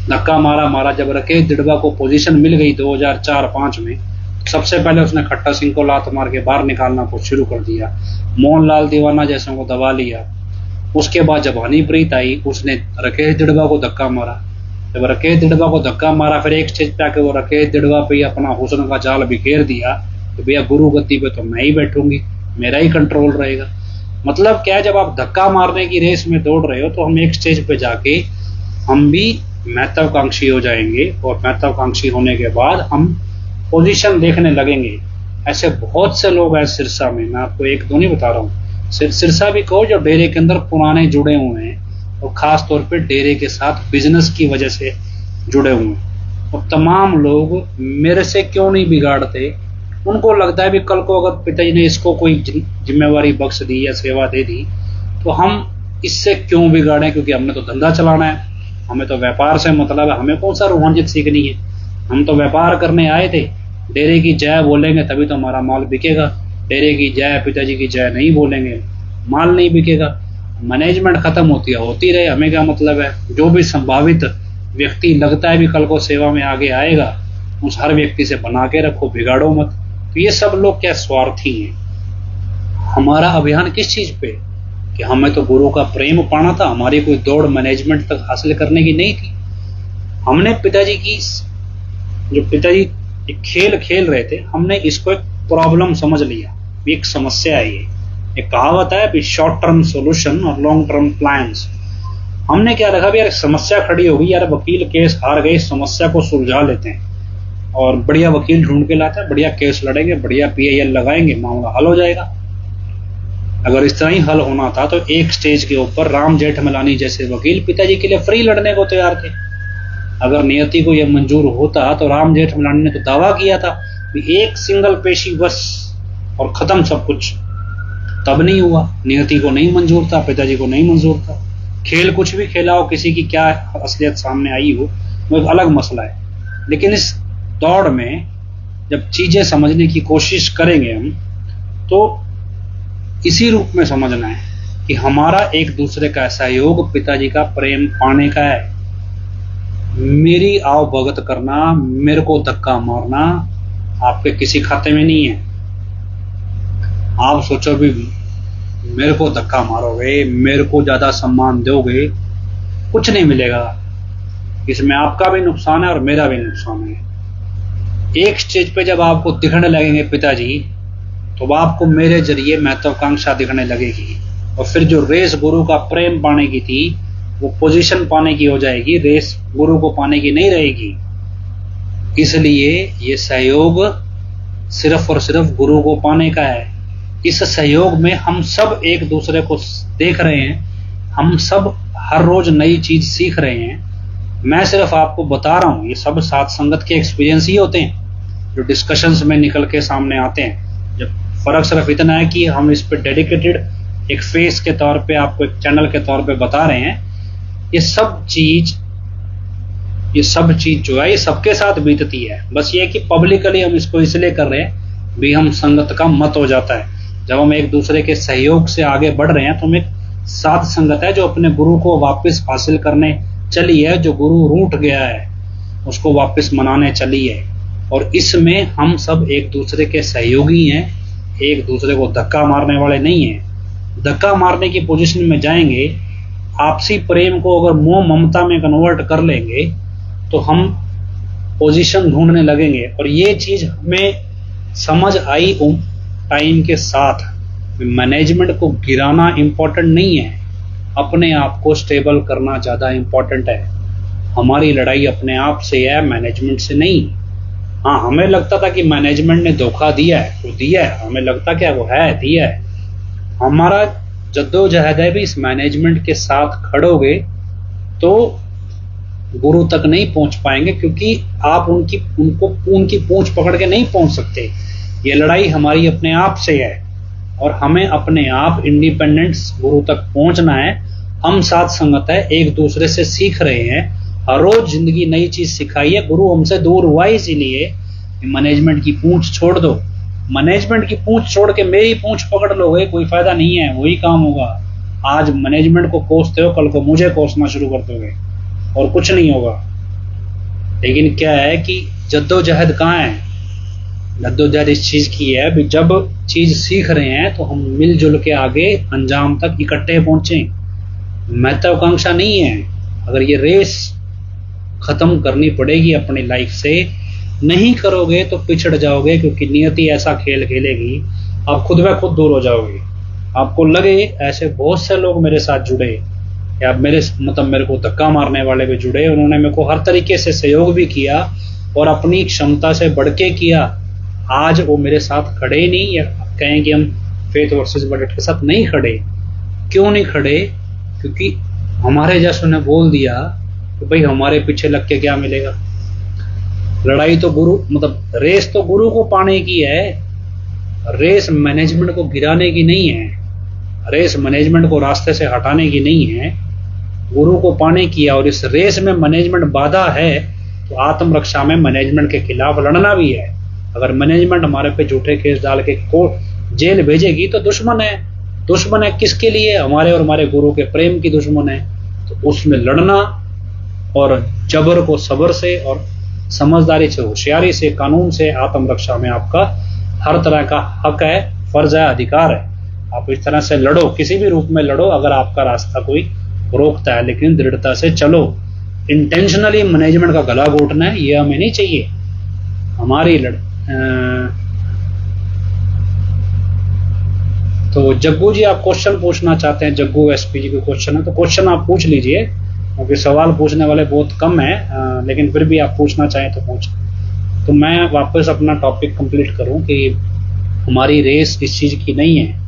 धक्का मारा। जब राकेश जिड़वा को पोजीशन मिल गई 2004-05 में, सबसे पहले उसने खट्टा सिंह को लात मार के बाहर निकालना को शुरू कर दिया, मोहनलाल दीवाना जैसों को दबा लिया। उसके बाद जब हनीप्रीत आई उसने राकेश जिड़वा को धक्का मारा। जब राकेश जिड़वा को धक्का मारा फिर एक स्टेज पे आके वो राकेश जिड़वा पे ही अपना हुस्न का जाल बिखेर दिया कि भैया गुरु गद्दी पे तो मैं ही बैठूंगी, मेरा ही कंट्रोल रहेगा। मतलब क्या है, जब आप धक्का मारने की रेस में दौड़ रहे हो तो हम एक स्टेज पे जाके हम भी महत्वाकांक्षी हो जाएंगे, और महत्वाकांक्षी होने के बाद हम पोजीशन देखने लगेंगे। ऐसे बहुत से लोग हैं सिरसा में, मैं आपको एक दो नहीं बता रहा हूँ, सिरसा भी कहो जो डेरे के अंदर पुराने जुड़े हुए हैं और खास तौर पे डेरे के साथ बिजनेस की वजह से जुड़े हुए हैं। और तमाम लोग मेरे से क्यों नहीं बिगाड़ते, उनको लगता है भी कल को अगर पिताजी ने इसको कोई जिम्मेवारी बख्श दी या सेवा दे दी तो हम इससे क्यों बिगाड़ें, क्योंकि हमने तो धंधा चलाना है, हमें तो व्यापार से मतलब है, हमें कौन सा रूहानियत सीखनी है, हम तो व्यापार करने आए थे। डेरे की जय बोलेंगे तभी तो हमारा माल बिकेगा, डेरे की जय, पिताजी की जय नहीं बोलेंगे माल नहीं बिकेगा। मैनेजमेंट खत्म होती रहे, हमें क्या मतलब है। जो भी संभावित व्यक्ति लगता है भी कल को सेवा में आगे आएगा, उस हर व्यक्ति से बना के रखो, बिगाड़ो मत। तो ये सब लोग क्या स्वार्थी हैं। हमारा अभियान किस चीज पे, कि हमें तो गुरु का प्रेम पाना था, हमारी कोई दौड़ मैनेजमेंट तक हासिल करने की नहीं थी। हमने पिताजी की, जो पिताजी खेल खेल रहे थे, हमने इसको एक प्रॉब्लम समझ लिया, एक समस्या है ये। एक कहावत है शॉर्ट टर्म सॉल्यूशन और लॉन्ग टर्म प्लान्स। हमने क्या रखा भी यार समस्या खड़ी होगी, यार वकील केस हार गए, समस्या को सुलझा लेते हैं और बढ़िया वकील ढूंढ के लाते हैं, बढ़िया केस लड़ेंगे, बढ़िया PIL लगाएंगे, मामला हल हो जाएगा। अगर इस तरह ही हल होना था तो एक स्टेज के ऊपर राम जेठमलानी जैसे वकील पिताजी के लिए फ्री लड़ने को तैयार थे। अगर नियति को यह मंजूर होता तो राम जेठमलानी ने तो दावा किया था कि एक सिंगल पेशी बस और खत्म सब कुछ, तब नहीं हुआ। नियति को नहीं मंजूर था, पिताजी को नहीं मंजूर था। खेल कुछ भी खेला हो, किसी की क्या असलियत सामने आई हो, वो एक अलग मसला है। लेकिन इस दौड़ में जब चीजें समझने की कोशिश करेंगे हम, तो इसी रूप में समझना है कि हमारा एक दूसरे का सहयोग पिताजी का प्रेम पाने का है। मेरी आओ भगत करना, मेरे को धक्का मारना आपके किसी खाते में नहीं है। आप सोचो भी मेरे को धक्का मारोगे, मेरे को ज्यादा सम्मान दोगे, कुछ नहीं मिलेगा। इसमें आपका भी नुकसान है और मेरा भी नुकसान है। एक स्टेज पे जब आपको दिखने लगेंगे पिताजी, तो आपको मेरे जरिए महत्वाकांक्षा दिखने लगेगी, और फिर जो रेस गुरु का प्रेम पाने की थी वो पोजीशन पाने की हो जाएगी, रेस गुरु को पाने की नहीं रहेगी। इसलिए ये सहयोग सिर्फ और सिर्फ गुरु को पाने का है। इस सहयोग में हम सब एक दूसरे को देख रहे हैं, हम सब हर रोज नई चीज सीख रहे हैं। मैं सिर्फ आपको बता रहा हूँ, ये सब साथ संगत के एक्सपीरियंस ही होते हैं जो डिस्कशंस में निकल के सामने आते हैं। जब फर्क सिर्फ इतना है कि हम इस पे डेडिकेटेड एक फेस के तौर पे, आपको एक चैनल के तौर पे बता रहे हैं। ये सब चीज जो है ये सबके साथ बीतती है। बस ये कि पब्लिकली हम इसको इसलिए कर रहे हैं भी हम संगत का मत हो जाता है। जब हम एक दूसरे के सहयोग से आगे बढ़ रहे हैं तो हम एक साथ संगत है जो अपने गुरु को वापस हासिल करने चली है, जो गुरु रूठ गया है उसको वापस मनाने चली है। और इसमें हम सब एक दूसरे के सहयोगी हैं, एक दूसरे को धक्का मारने वाले नहीं हैं। धक्का मारने की पोजीशन में जाएंगे, आपसी प्रेम को अगर मोह ममता में कन्वर्ट कर लेंगे तो हम पोजीशन ढूंढने लगेंगे। और ये चीज हमें समझ आई टाइम के साथ। मैनेजमेंट को गिराना इंपॉर्टेंट नहीं है, अपने आप को स्टेबल करना ज्यादा इंपॉर्टेंट है। हमारी लड़ाई अपने आप से है, मैनेजमेंट से नहीं। हाँ, हमें लगता था कि मैनेजमेंट ने धोखा दिया है, वो दिया है, हमें लगता क्या वो है, दिया है। हमारा जद्दोजहद है भी इस मैनेजमेंट के साथ खड़ोगे तो गुरु तक नहीं पहुंच पाएंगे, क्योंकि आप उनकी पूंछ पकड़ के नहीं पहुंच सकते। ये लड़ाई हमारी अपने आप से है और हमें अपने आप इंडिपेंडेंस गुरु तक पहुंचना है। हम साथ संगत है, एक दूसरे से सीख रहे हैं, हर रोज जिंदगी नई चीज सिखाई है। गुरु हमसे दूर हुआ इसीलिए मैनेजमेंट की पूंछ छोड़ दो। मैनेजमेंट की पूंछ छोड़ के मेरी पूंछ पकड़ लोगे, कोई फायदा नहीं है, वही काम होगा। आज मैनेजमेंट को कोसते हो, कल को मुझे कोसना शुरू कर दोगे और कुछ नहीं होगा। लेकिन क्या है कि जद्दोजहद कहाँ है? जद्दोजहद इस चीज की है भी जब चीज सीख रहे हैं तो हम मिलजुल के आगे अंजाम तक इकट्ठे पहुंचे। महत्वाकांक्षा नहीं है। अगर ये रेस खत्म करनी पड़ेगी अपनी लाइफ से, नहीं करोगे तो पिछड़ जाओगे, क्योंकि नियति ऐसा खेल खेलेगी आप खुद ब खुद दूर हो जाओगे। आपको लगे ऐसे बहुत से लोग मेरे साथ जुड़े या मेरे को धक्का मारने वाले भी जुड़े, उन्होंने मेरे को हर तरीके से सहयोग भी किया और अपनी क्षमता से बढ़ के किया। आज वो मेरे साथ खड़े ही नहीं, या कहें कि हम फेथ वर्सेस बजट के साथ नहीं खड़े। क्यों नहीं खड़े? क्योंकि हमारे जैसों ने बोल दिया कि भाई हमारे पीछे लग के क्या मिलेगा। लड़ाई तो रेस तो गुरु को पाने की है, रेस मैनेजमेंट को गिराने की नहीं है, रेस मैनेजमेंट को रास्ते से हटाने की नहीं है, गुरु को पाने की है। और इस रेस में मैनेजमेंट बाधा है तो आत्मरक्षा में मैनेजमेंट के खिलाफ लड़ना भी है। अगर मैनेजमेंट हमारे पे झूठे केस डाल के जेल भेजेगी तो दुश्मन है। दुश्मन है किसके लिए? हमारे और हमारे गुरु के प्रेम की दुश्मन है। तो उसमें लड़ना और जबर को सब्र से और समझदारी से, होशियारी से, कानून से आत्मरक्षा में आपका हर तरह का हक है, फर्ज है, अधिकार है। आप इस तरह से लड़ो, किसी भी रूप में लड़ो अगर आपका रास्ता कोई रोकता है, लेकिन दृढ़ता से चलो। इंटेंशनली मैनेजमेंट का गला घोटना है ये हमें नहीं चाहिए। हमारी तो जग्गू जी आप क्वेश्चन पूछना चाहते हैं, जग्गू एसपी जी को क्वेश्चन है तो क्वेश्चन आप पूछ लीजिए, क्योंकि सवाल पूछने वाले बहुत कम है, लेकिन फिर भी आप पूछना चाहें तो पूछ। तो मैं वापस अपना टॉपिक कंप्लीट करूं कि हमारी रेस इस चीज की नहीं है।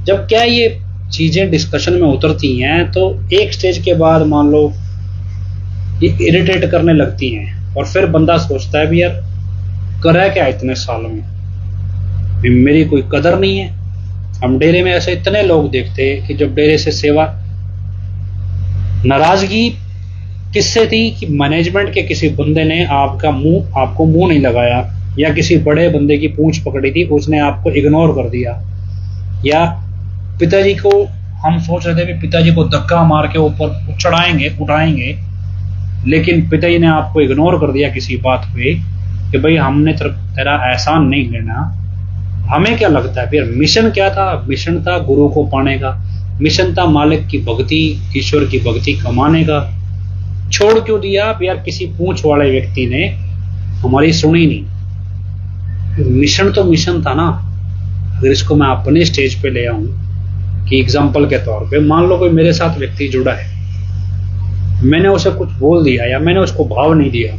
जब क्या ये चीजें डिस्कशन में उतरती हैं तो एक स्टेज के बाद मान लो ये इरिटेट करने लगती हैं और फिर बंदा सोचता है भी यार करा क्या इतने सालों में, भी मेरी कोई कदर नहीं है। हम डेरे में ऐसे इतने लोग देखते हैं कि जब डेरे से सेवा, नाराजगी किससे थी कि मैनेजमेंट के किसी बंदे ने आपको मुंह नहीं लगाया, या किसी बड़े बंदे की पूंछ पकड़ी थी उसने आपको इग्नोर कर दिया, या पिताजी को हम सोच रहे थे कि पिताजी को धक्का मार के ऊपर चढ़ाएंगे उठाएंगे, लेकिन पिताजी ने आपको इग्नोर कर दिया किसी बात पे कि भाई हमने तेरा एहसान नहीं लेना। हमें क्या लगता है फिर मिशन क्या था? मिशन था गुरु को पाने का, मिशन था मालिक की भक्ति, ईश्वर की भक्ति कमाने का। छोड़ क्यों दिया यार? किसी पूंछ वाले व्यक्ति ने हमारी सुनी नहीं। मिशन तो मिशन था ना। अगर इसको मैं अपने स्टेज पे ले आऊं कि एग्जाम्पल के तौर पे, मान लो कोई मेरे साथ व्यक्ति जुड़ा है, मैंने उसे कुछ बोल दिया या मैंने उसको भाव नहीं दिया,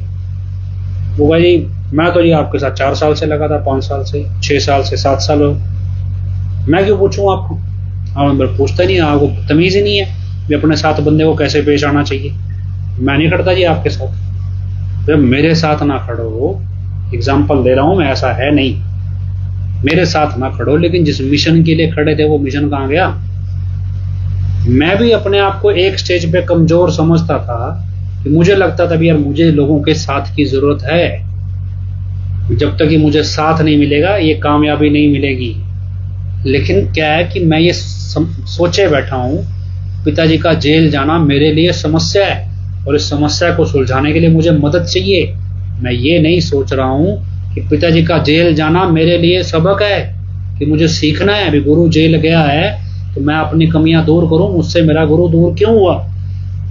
वो भाई मैं तो ये आपके साथ 4 साल से लगा था, 5 साल से, 6 साल से, 7 साल हो, मैं क्यों पूछूं आपको? मैं पूछता नहीं, आपको तमीज ही नहीं है कि अपने साथ बंदे को कैसे पेश आना चाहिए। मैं नहीं खड़ता जी आपके साथ। जब मेरे साथ ना खड़ो हो, एग्जाम्पल दे रहा हूं मैं, ऐसा है नहीं, मेरे साथ ना खड़ो, लेकिन जिस मिशन के लिए खड़े थे वो मिशन कहाँ गया? मैं भी अपने आप को एक स्टेज पे कमजोर समझता था कि मुझे लगता था भी यार मुझे लोगों के साथ की जरूरत है, जब तक कि मुझे साथ नहीं मिलेगा ये कामयाबी नहीं मिलेगी। लेकिन क्या है कि मैं ये सोचे बैठा हूं पिताजी का जेल जाना मेरे लिए समस्या है और इस समस्या को सुलझाने के लिए मुझे मदद चाहिए। मैं ये नहीं सोच रहा हूं कि पिताजी का जेल जाना मेरे लिए सबक है कि मुझे सीखना है। अभी गुरु जेल गया है तो मैं अपनी कमियां दूर करूं, मुझसे मेरा गुरु दूर क्यों हुआ?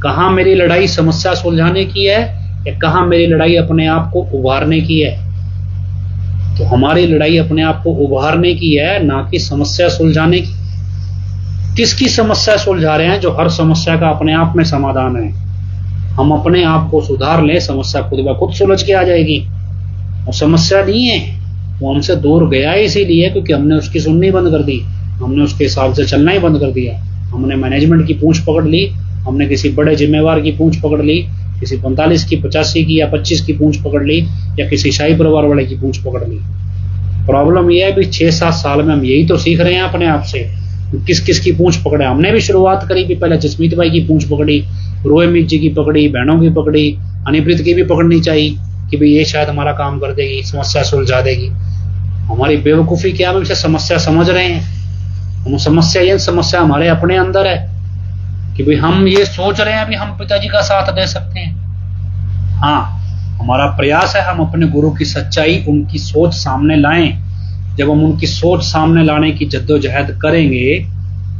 कहां मेरी लड़ाई समस्या सुलझाने की है या कहां मेरी लड़ाई अपने आप को उभारने की है? तो हमारी लड़ाई अपने आप को उभारने की है, ना कि समस्या सुलझाने की। किसकी समस्या सुलझा रहे हैं? जो हर समस्या का अपने आप में समाधान है। हम अपने आप को सुधार लें, समस्या खुद ब खुद सुलझ के आ जाएगी। वो समस्या नहीं है, वो हमसे दूर गया इसीलिए क्योंकि हमने उसकी सुननी बंद कर दी, हमने उसके हिसाब से चलना ही बंद कर दिया। हमने मैनेजमेंट की पूंछ पकड़ ली, हमने किसी बड़े जिम्मेवार की पूंछ पकड़ ली, किसी 45 की 85 की या 25 की पूंछ पकड़ ली या किसी शाही परिवार वाले की पूंछ पकड़ ली। प्रॉब्लम यह है भी 6-7 साल में हम यही तो सीख रहे हैं अपने आप से किस किस की पूंछ पकड़े। हमने भी शुरुआत करी भी, पहले जसमीत भाई की पूंछ पकड़ी, रोहित जी की पकड़ी, बहनों की पकड़ी, अनिप्रीत की भी पकड़नी चाहिए कि भाई ये शायद हमारा काम कर देगी, समस्या सुलझा देगी। हमारी बेवकूफ़ी क्या, हम इसे समस्या समझ रहे हैं। हम समस्या हमारे अपने अंदर है कि भाई हम ये सोच रहे हैं भी हम पिताजी का साथ दे सकते हैं। हाँ, हमारा प्रयास है हम अपने गुरु की सच्चाई, उनकी सोच सामने लाएं। जब हम उनकी सोच सामने लाने की जद्दोजहद करेंगे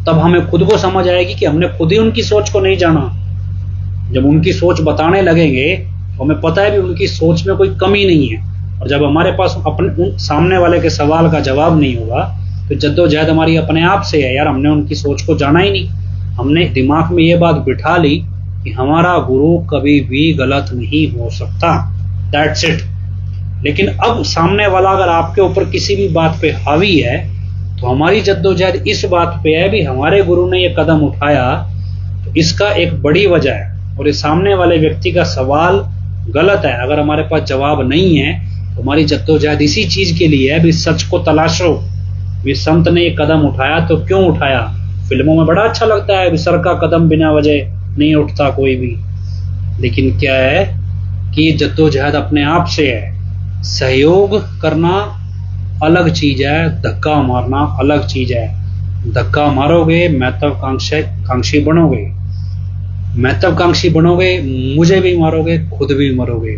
तब हमें खुद को समझ आएगी कि हमने खुद ही उनकी सोच को नहीं जाना। जब उनकी सोच बताने लगेंगे तो हमें पता है भी उनकी सोच में कोई कमी नहीं है। और जब हमारे पास अपने सामने वाले के सवाल का जवाब नहीं होगा तो जद्दोजहद हमारी अपने आप से है। यार हमने उनकी सोच को जाना ही नहीं, हमने दिमाग में ये बात बिठा ली कि हमारा गुरु कभी भी गलत नहीं हो सकता, दैट्स इट। लेकिन अब सामने वाला अगर आपके ऊपर किसी भी बात पे हावी है तो हमारी जद्दोजहद इस बात पे है भी हमारे गुरु ने ये कदम उठाया तो इसका एक बड़ी वजह है और ये सामने वाले व्यक्ति का सवाल गलत है। अगर हमारे पास जवाब नहीं है तो हमारी जद्दोजहद इसी चीज के लिए है भी सच को तलाशो। भी संत ने ये कदम उठाया तो क्यों उठाया? फिल्मों में बड़ा अच्छा लगता है भी सर का कदम बिना वजह नहीं उठता कोई भी। लेकिन क्या है कि ये जद्दोजहद अपने आप से है। सहयोग करना अलग चीज है, धक्का मारना अलग चीज है। धक्का मारोगे महत्वाकांक्षी बनोगे, महत्वाकांक्षी बनोगे, मुझे भी मारोगे, खुद भी मरोगे।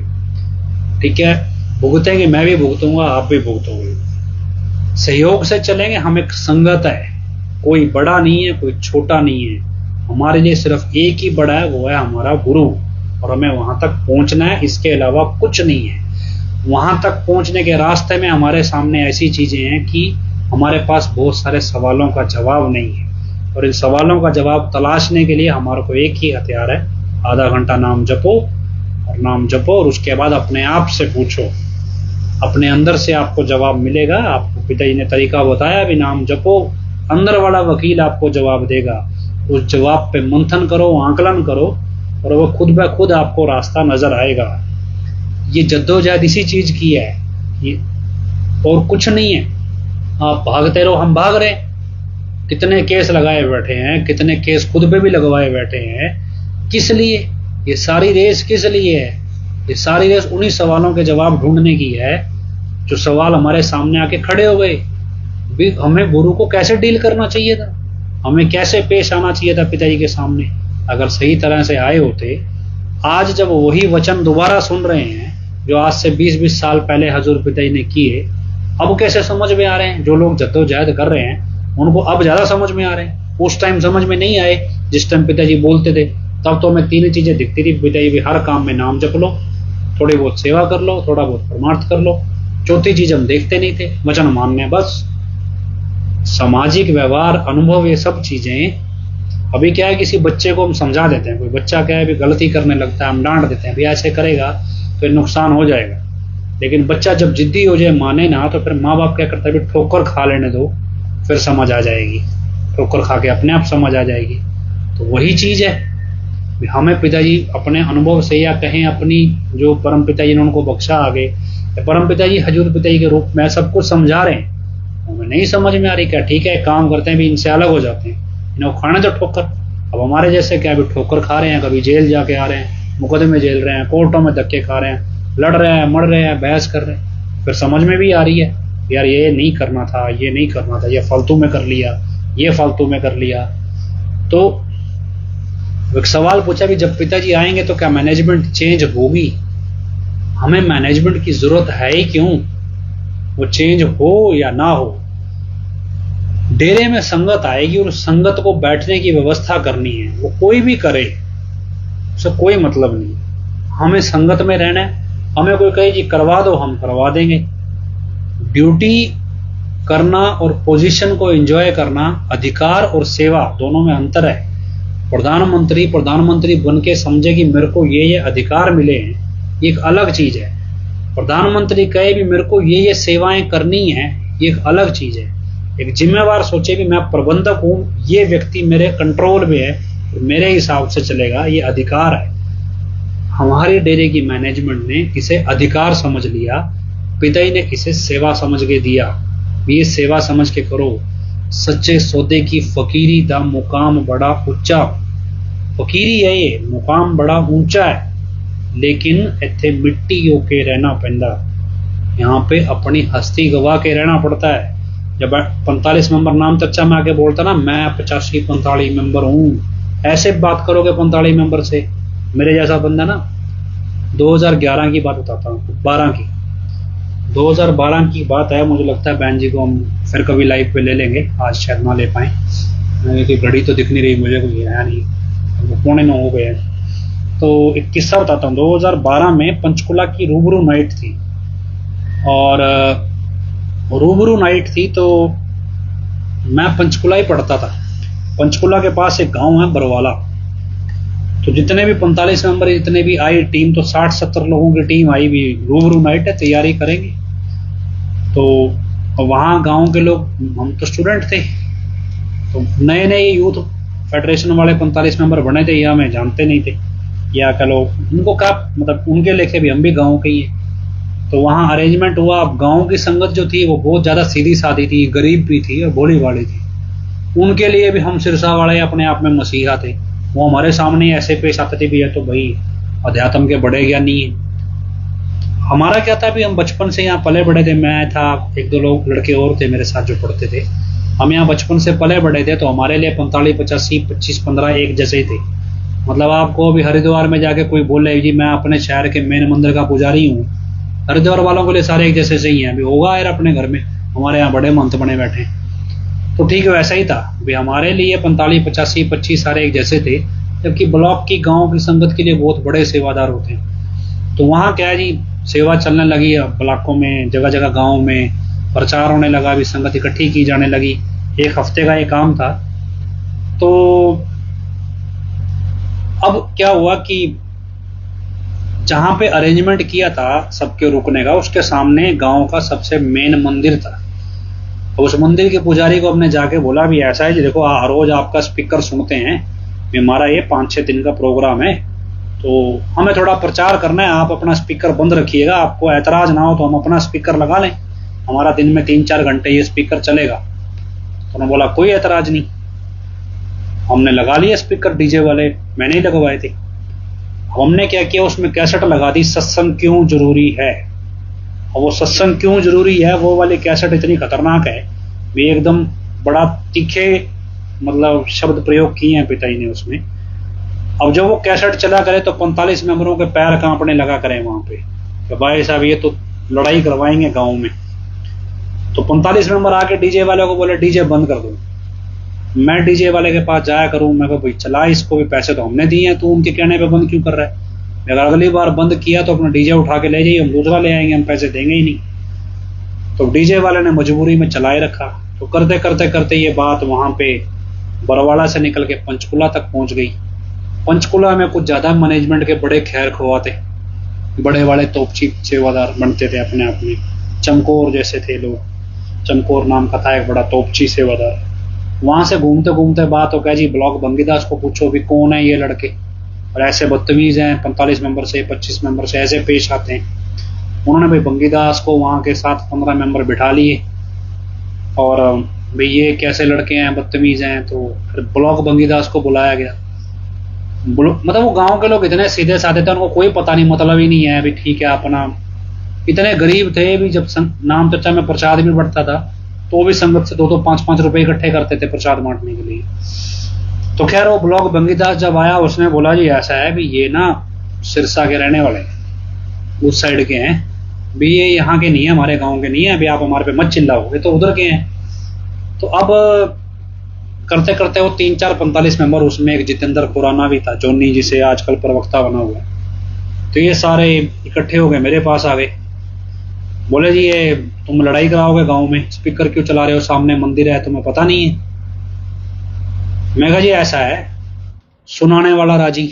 ठीक है, भुगतेंगे, मैं भी भुगतूंगा, आप भी भुगतोगे। सहयोग से चलेंगे, हम एक संगत है, कोई बड़ा नहीं है, कोई छोटा नहीं है। हमारे लिए सिर्फ एक ही बड़ा है, वो है हमारा गुरु, और हमें वहां तक पहुंचना है, इसके अलावा कुछ नहीं है। वहां तक पहुंचने के रास्ते में हमारे सामने ऐसी चीजें हैं कि हमारे पास बहुत सारे सवालों का जवाब नहीं है, और इन सवालों का जवाब तलाशने के लिए हमारे को एक ही हथियार है, आधा घंटा नाम जपो। और नाम जपो और उसके बाद अपने आप से पूछो, अपने अंदर से आपको जवाब मिलेगा। आपको पिताजी ने तरीका बताया भी, नाम जपो, अंदर वाला वकील आपको जवाब देगा। उस जवाब पे मंथन करो, आंकलन करो, और वो खुद ब खुद आपको रास्ता नजर आएगा। ये जद्दोजहद इसी चीज की है, ये और कुछ नहीं है। आप भागते रहो, हम भाग रहे हैं। कितने केस लगाए बैठे हैं, कितने केस खुद पे भी लगवाए बैठे हैं। किस लिए ये सारी रेस? किस लिए है ये सारी रेस? उन्हीं सवालों के जवाब ढूंढने की है जो सवाल हमारे सामने आके खड़े हो गए। भी हमें गुरु को कैसे डील करना चाहिए था, हमें कैसे पेश आना चाहिए था पिताजी के सामने। अगर सही तरह से आए होते, आज जब वही वचन दोबारा सुन रहे हैं जो आज से 20-20 साल पहले हजूर पिताजी ने किए, अब कैसे समझ में आ रहे हैं। जो लोग जद्दोजहद कर रहे हैं उनको अब ज्यादा समझ में आ रहे हैं, उस टाइम समझ में नहीं आए। जिस टाइम पिताजी बोलते थे तब तो हमें 3 चीजें दिखती थी, पिताजी भी हर काम में नाम जप लो, थोड़ी बहुत सेवा कर लो, थोड़ा बहुत परमार्थ कर लो। चौथी चीज हम देखते नहीं थे, वचन मानने बस। सामाजिक व्यवहार, अनुभव, ये सब चीजें अभी क्या है, किसी बच्चे को हम समझा देते हैं, कोई बच्चा क्या है भी गलती करने लगता है, हम डांट देते हैं, भी ऐसे करेगा तो नुकसान हो जाएगा। लेकिन बच्चा जब जिद्दी हो जाए, माने ना, तो फिर माँ बाप क्या करता है, भी ठोकर खा लेने दो, फिर समझ आ जाएगी। ठोकर खा के अपने आप समझ आ जाएगी। तो वही चीज है, हमें पिताजी अपने अनुभव से, या कहें अपनी जो परम पिताजी ने उनको बख्शा आगे, परम पिताजी हजूर पिताजी के रूप में सब कुछ समझा रहे हैं, हमें नहीं समझ में आ रही। क्या ठीक है, काम करते हैं भी इनसे अलग हो जाते हैं, इन्हें खाने तो ठोकर, अब हमारे जैसे क्या अभी ठोकर खा रहे हैं, कभी जेल जाके आ रहे हैं, मुकदमे झेल रहे हैं, कोर्टों में धक्के खा रहे हैं, लड़ रहे हैं, मर रहे हैं, बहस कर रहे हैं, फिर समझ में भी आ रही है यार ये नहीं करना था, ये नहीं करना था, ये फालतू में कर लिया, ये फालतू में कर लिया। तो एक सवाल पूछा भी जब पिताजी आएंगे तो क्या मैनेजमेंट चेंज होगी? हमें मैनेजमेंट की जरूरत है ही क्यों? वो चेंज हो या ना हो, डेरे में संगत आएगी और संगत को बैठने की व्यवस्था करनी है, वो कोई भी करे, उससे कोई मतलब नहीं। हमें संगत में रहना है, हमें कोई कहे जी करवा दो, हम करवा देंगे। ड्यूटी करना और पोजीशन को एंजॉय करना, अधिकार और सेवा दोनों में अंतर है। प्रधानमंत्री बन के समझे कि मेरे को ये अधिकार मिले हैं, ये एक अलग चीज है। प्रधानमंत्री कहे भी मेरे को ये सेवाएं करनी है, ये एक अलग चीज है। एक जिम्मेवार सोचे भी मैं प्रबंधक हूं, ये व्यक्ति मेरे कंट्रोल में है, मेरे हिसाब से चलेगा, ये अधिकार है। हमारी डेरे की मैनेजमेंट ने इसे अधिकार समझ लिया, पिताजी ने इसे सेवा समझ के दिया, ये सेवा समझ के करो। सच्चे सौदे की फकीरी दा मुकाम बड़ा ऊंचा, फकीरी है ये, मुकाम बड़ा ऊंचा है, लेकिन इत्थे मिट्टी होके रहना पैंदा, यहाँ पे अपनी हस्ती गवा के रहना पड़ता है। जब 45 मेंबर नाम चर्चा में आके बोलता ना मैं 85-45 मेंबर हूं, ऐसे बात करोगे 45 मेंबर से, मेरे जैसा बंदा ना 2011 की बात बताता हूँ, 2012 की बात है। मुझे लगता है बहन जी को हम फिर कभी लाइव पे ले लेंगे, आज शायद ना ले पाए क्योंकि घड़ी तो दिख नहीं रही मुझे, कोई है नहीं, 8:45 हो गए। तो एक किस्सा बताता हूँ। 2012 में पंचकुला की रूबरू नाइट थी, और रूबरू नाइट थी तो मैं पंचकुला ही पढ़ता था। पंचकुला के पास एक गांव है बरवाला, तो जितने भी 45 मेंबर, जितने भी आई टीम, तो 60-70 लोगों की टीम आई भी, रूबरू नाइट है, तैयारी करेंगे। तो वहाँ गांव के लोग, हम तो स्टूडेंट थे, तो नए नए यूथ फेडरेशन वाले 45 मेंबर बने थे, या हमें जानते नहीं थे, या कह लो उनको क्या मतलब, उनके लेखे भी हम भी गाँव के ही है। तो वहाँ अरेंजमेंट हुआ। अब गाँव की संगत जो थी वो बहुत ज़्यादा सीधी सादी थी, गरीब भी थी और भोली भाली थी। उनके लिए भी हम सिरसा वाले अपने आप में मसीहा थे, वो हमारे सामने ऐसे पेश आते थे भी है तो भाई अध्यात्म के बड़े ज्ञानी है। हमारा क्या था भी हम बचपन से यहाँ पले बड़े थे, मैं था, 1-2 लोग लड़के और थे मेरे साथ जो पढ़ते थे, हम यहाँ बचपन से पले बड़े थे, तो हमारे लिए 45, 85, 25, 15 एक जैसे ही थे। मतलब आपको अभी हरिद्वार में जाके कोई बोले जी मैं अपने शहर के मेन मंदिर का पुजारी हूँ, हरिद्वार वालों के लिए सारे एक जैसे से ही हैं। अभी होगा यार अपने घर में, हमारे यहाँ बड़े महंत बने बैठे, तो ठीक है वैसा ही था भी हमारे लिए 45, 85, 25 सारे एक जैसे थे, जबकि ब्लॉक की गांव की संगत के लिए बहुत बड़े सेवादार होते हैं। तो वहाँ क्या है जी, सेवा चलने लगी ब्लॉकों में, जगह जगह गाँव में प्रचार होने लगा, भी संगत इकट्ठी की जाने लगी। 1 हफ्ते का ये काम था। तो अब क्या हुआ कि जहां पे अरेंजमेंट किया था सबके रुकने का, उसके सामने गांव का सबसे मेन मंदिर था। तो उस मंदिर के पुजारी को हमने जाके बोला भी ऐसा है जी देखो रोज आपका स्पीकर सुनते हैं, हमारा ये 5-6 दिन का प्रोग्राम है, तो हमें थोड़ा प्रचार करना है, आप अपना स्पीकर बंद रखिएगा, आपको ऐतराज ना हो तो हम अपना स्पीकर लगा लें, हमारा दिन में 3-4 घंटे ये स्पीकर चलेगा। तो उन्होंने बोला कोई ऐतराज नहीं। हमने लगा लिया स्पीकर, डीजे वाले मैंने ही लगवाए थे। हमने क्या किया, उसमें कैसेट लगा दी, सत्संग क्यों जरूरी है। और वो सत्संग क्यों जरूरी है वो वाली कैसेट इतनी खतरनाक है, वे एकदम बड़ा तीखे मतलब शब्द प्रयोग किए हैं पिताजी ने उसमें। अब जब वो कैसेट चला करे तो 45 मेंबरों के पैर कांपने लगा करें वहां पे कि भाई साहब ये तो लड़ाई करवाएंगे गांव में। तो 45 मेंबर आके डीजे वाले को बोले डीजे बंद कर दो। मैं डीजे वाले के पास जाया करूं, मैं भाई चला इसको भी, पैसे तो हमने दिए हैं, तू उनके कहने पे बंद क्यों कर रहा है। अगर अगली बार बंद किया तो अपना डीजे उठा के ले जाइए, हम दूसरा ले आएंगे, हम पैसे देंगे ही नहीं। तो डीजे वाले ने मजबूरी में चलाए रखा। तो करते करते करते ये बात वहां पे बरवाड़ा से निकल के पंचकुला तक पहुंच गई। पंचकुला में कुछ ज्यादा मैनेजमेंट के बड़े खैर खुआ थे, बड़े बड़े तोपची सेवादार बनते थे अपने आप में। चमकोर जैसे थे लोग, चमकोर नाम का था एक बड़ा तोपची सेवादार। वहां से घूमते घूमते बात हो गया जी ब्लॉक बंगीदास को पूछो भी कौन है ये लड़के, और ऐसे बदतमीज हैं, 45 मेंबर से 25 मेंबर से ऐसे पेश आते हैं। उन्होंने भाई बंगीदास को वहां के साथ 15 मेंबर बिठा लिए और भाई ये कैसे लड़के हैं, बदतमीज हैं। तो फिर ब्लॉक बंगीदास को बुलाया गया। मतलब वो गांव के लोग इतने सीधे साधे थे, उनको कोई पता नहीं, मतलब ही नहीं है अभी, ठीक है अपना। इतने गरीब थे भी, जब नाम चर्चा में प्रसाद भी बढ़ता था तो भी संगत से 2-2 5-5 रुपए इकट्ठे करते थे प्रसाद बांटने के लिए। तो खैर वो ब्लॉक बंगीदास जब आया, उसने बोला जी ऐसा है भी, ये ना सिरसा के रहने वाले हैं, उस साइड के हैं भी, ये यहाँ के नहीं है, हमारे गांव के नहीं है, अभी आप हमारे पे मत चिल्लाओगे, तो उधर के हैं। तो अब करते करते वो 3-4-45 मेंबर, उसमें एक जितेंद्र खुराना भी था, जोनी जिसे आजकल प्रवक्ता बना हुआ है। तो ये सारे इकट्ठे हो गए, मेरे पास आ गए। बोले जी ये तुम लड़ाई कराओगे गांव में, स्पीकर क्यों चला रहे हो, सामने मंदिर है, तुम्हें पता नहीं है। मैं कहा जी ऐसा है, सुनाने वाला राजी,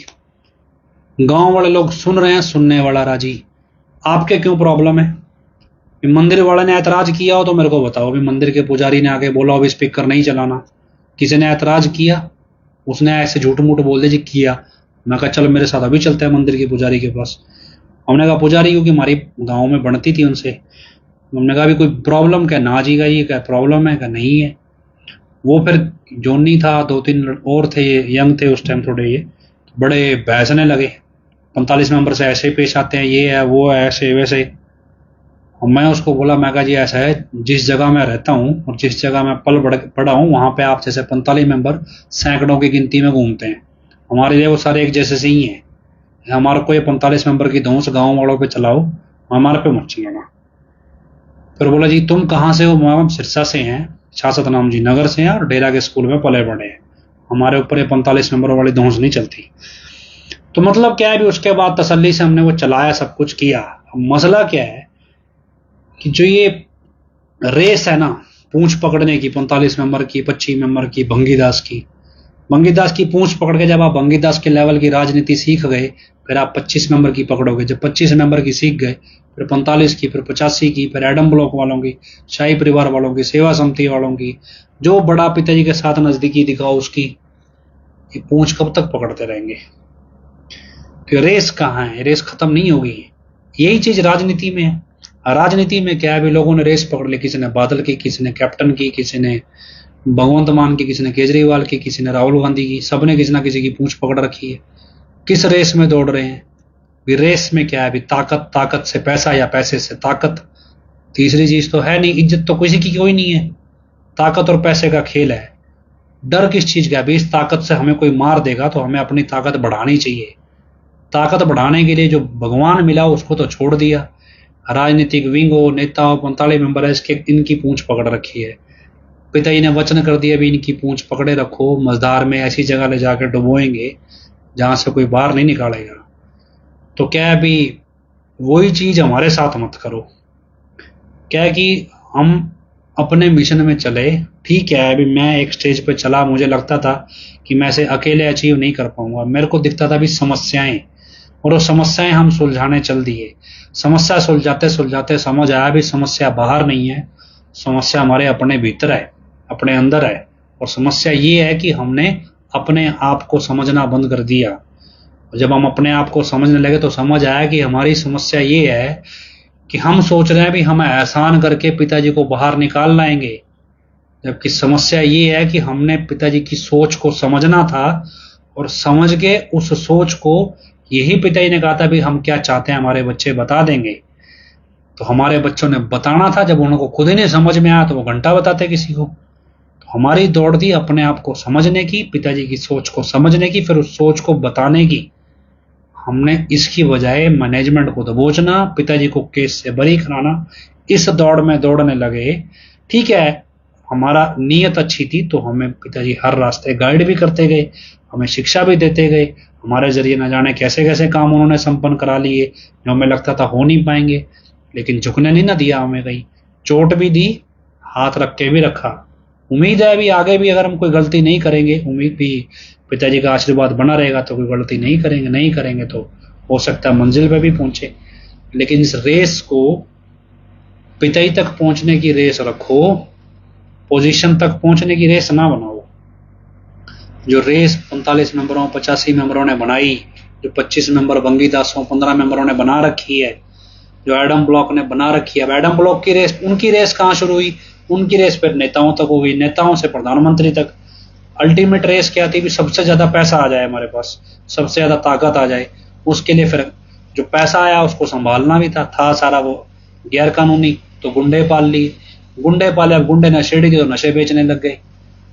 गांव वाले लोग सुन रहे हैं, सुनने वाला राजी, आपके क्यों प्रॉब्लम है। मंदिर वाले ने ऐतराज किया हो तो मेरे को बताओ। अभी मंदिर के पुजारी ने आके बोला अभी स्पीकर नहीं चलाना, किसी ने ऐतराज किया, उसने ऐसे झूठ मूठ बोल दे जी किया। मैं कहा चलो मेरे साथ अभी चलते हैं मंदिर के पुजारी के पास। हमने कहा पुजारी, क्योंकि हमारी गांव में बनती थी उनसे, हमने कहा अभी कोई प्रॉब्लम क्या, ना जी का ये क्या प्रॉब्लम है, क्या नहीं है। वो फिर जोनी था, 2-3 और थे, यंग थे उस टाइम थोड़े, ये बड़े बहसने लगे, 45 मेंबर से ऐसे पेश आते हैं, ये है वो है, ऐसे वैसे। और मैं उसको बोला, मैं कहा जी ऐसा है, जिस जगह मैं रहता हूँ और जिस जगह मैं पल पड़ा हूँ, वहां पे आप जैसे 45 मेंबर सैकड़ों की गिनती में घूमते हैं, हमारे लिए वो सारे एक जैसे से ही हैं। हमारे को ये 45 मेंबर की धौंस गाँव वालों पे चलाओ, हमारे पे मत चलाना। फिर बोला जी तुम कहाँ से हो। हम सिरसा से हैं, छासत नाम जी नगर से हैं, और डेरा के स्कूल में पले बड़े हैं, हमारे ऊपर ये 45 नंबर वाली धौंस नहीं चलती। तो मतलब क्या है भी, उसके बाद तसल्ली से हमने वो चलाया, सब कुछ किया। मसला क्या है कि जो ये रेस है ना पूंछ पकड़ने की, 45 मेंबर की, 25 मेंबर की, भंगीदास की पूंछ पकड़ के जब आप भंगीदास के लेवल की राजनीति सीख गए, फिर आप 25 मेंबर की पकड़ोगे। जब 25 मेंबर की सीख गए, फिर 45 की, फिर 85 की, फिर एडम ब्लॉक वालों की, शाही परिवार वालों की, सेवा समिति वालों की, जो बड़ा पिताजी के साथ नजदीकी दिखाओ उसकी, ये पूंछ कब तक पकड़ते रहेंगे। तो रेस कहाँ है, रेस खत्म नहीं होगी। यही चीज राजनीति में है। राजनीति में क्या है भी, लोगों ने रेस पकड़ ली, किसी ने बादल की, किसी ने कैप्टन की, किसी ने भगवंत मान की, किसी ने केजरीवाल की, किसी ने राहुल गांधी की, सबने किसी ना किसी की पूंछ पकड़ रखी है। किस रेस में दौड़ रहे हैं भी, रेस में क्या है भी, ताकत से पैसा या पैसे से ताकत, तीसरी चीज तो है नहीं। इज्जत तो किसी की कोई नहीं है, ताकत और पैसे का खेल है। डर किस चीज का भी, इस ताकत से हमें कोई मार देगा तो हमें अपनी ताकत बढ़ानी चाहिए। ताकत बढ़ाने के लिए जो भगवान मिला उसको तो छोड़ दिया। राजनीतिक विंग हो, नेता हो, 45 मेंबर है, इसके इनकी पूंछ पकड़ रखी है। पिताजी ने वचन कर दिया भी इनकी पूंछ पकड़े रखो, मझधार में ऐसी जगह ले जाकर डुबोएंगे जहां से कोई बाहर नहीं निकालेगा। तो क्या है भी, वही चीज हमारे साथ मत करो। क्या है कि हम अपने मिशन में चले, ठीक है अभी मैं एक स्टेज पे चला, मुझे लगता था कि मैं इसे अकेले अचीव नहीं कर पाऊंगा। मेरे को दिखता था भी समस्याएं, और वो समस्याएं हम सुलझाने चल दिए। समस्या सुलझाते सुलझाते समझ आया भी समस्या बाहर नहीं है, समस्या हमारे अपने भीतर है, अपने अंदर है। और समस्या ये है कि हमने अपने आप को समझना बंद कर दिया। जब हम अपने आप को समझने लगे तो समझ आया कि हमारी समस्या ये है कि हम सोच रहे हैं भी हम एहसान करके पिताजी को बाहर निकाल लाएंगे, जबकि समस्या ये है कि हमने पिताजी की सोच को समझना था, और समझ के उस सोच को, यही पिताजी ने कहा था भी हम क्या चाहते हैं हमारे बच्चे बता देंगे। तो हमारे बच्चों ने बताना था, जब उनको खुद ही नहीं समझ में आया तो वो घंटा बताते किसी को। तो हमारी दौड़ थी अपने आप को समझने की, पिताजी की सोच को समझने की, फिर उस सोच को बताने की। हमने इसकी बजाय मैनेजमेंट को दबोचना, पिताजी को केस से बरी कराना, इस दौड़ में दौड़ने लगे। ठीक है हमारा नीयत अच्छी थी तो हमें पिताजी हर रास्ते गाइड भी करते गए, हमें शिक्षा भी देते गए। हमारे जरिए न जाने कैसे कैसे काम उन्होंने संपन्न करा लिए जो हमें लगता था हो नहीं पाएंगे, लेकिन झुकने नहीं ना दिया हमें कहीं। चोट भी दी, हाथ रख के भी रखा। उम्मीद है भी आगे भी अगर हम कोई गलती नहीं करेंगे, उम्मीद भी पिताजी का आशीर्वाद बना रहेगा तो कोई गलती नहीं करेंगे तो हो सकता है मंजिल पे भी पहुंचे। लेकिन इस रेस को, पिताजी तक पहुंचने की रेस रखो, पोजीशन तक पहुंचने की रेस ना बनाओ। जो रेस 45 मेंबरों 85 मेंबरों ने बनाई, जो 25 मेंबर बंगीदासों 15 मेंबरों ने बना रखी है, जो एडम ब्लॉक ने बना रखी है। अब एडम ब्लॉक की रेस, उनकी रेस कहाँ शुरू हुई, उनकी रेस फिर नेताओं तक हो गई, नेताओं से प्रधानमंत्री तक। अल्टीमेट रेस क्या थी? भी सबसे ज्यादा पैसा आ जाए हमारे पास, सबसे ज्यादा ताकत आ जाए। उसके लिए फिर जो पैसा आया उसको संभालना भी था सारा वो गैर कानूनी, तो गुंडे पाल लिए। गुंडे पाले, अब गुंडे नशेड़ी थे तो नशे बेचने लग गए,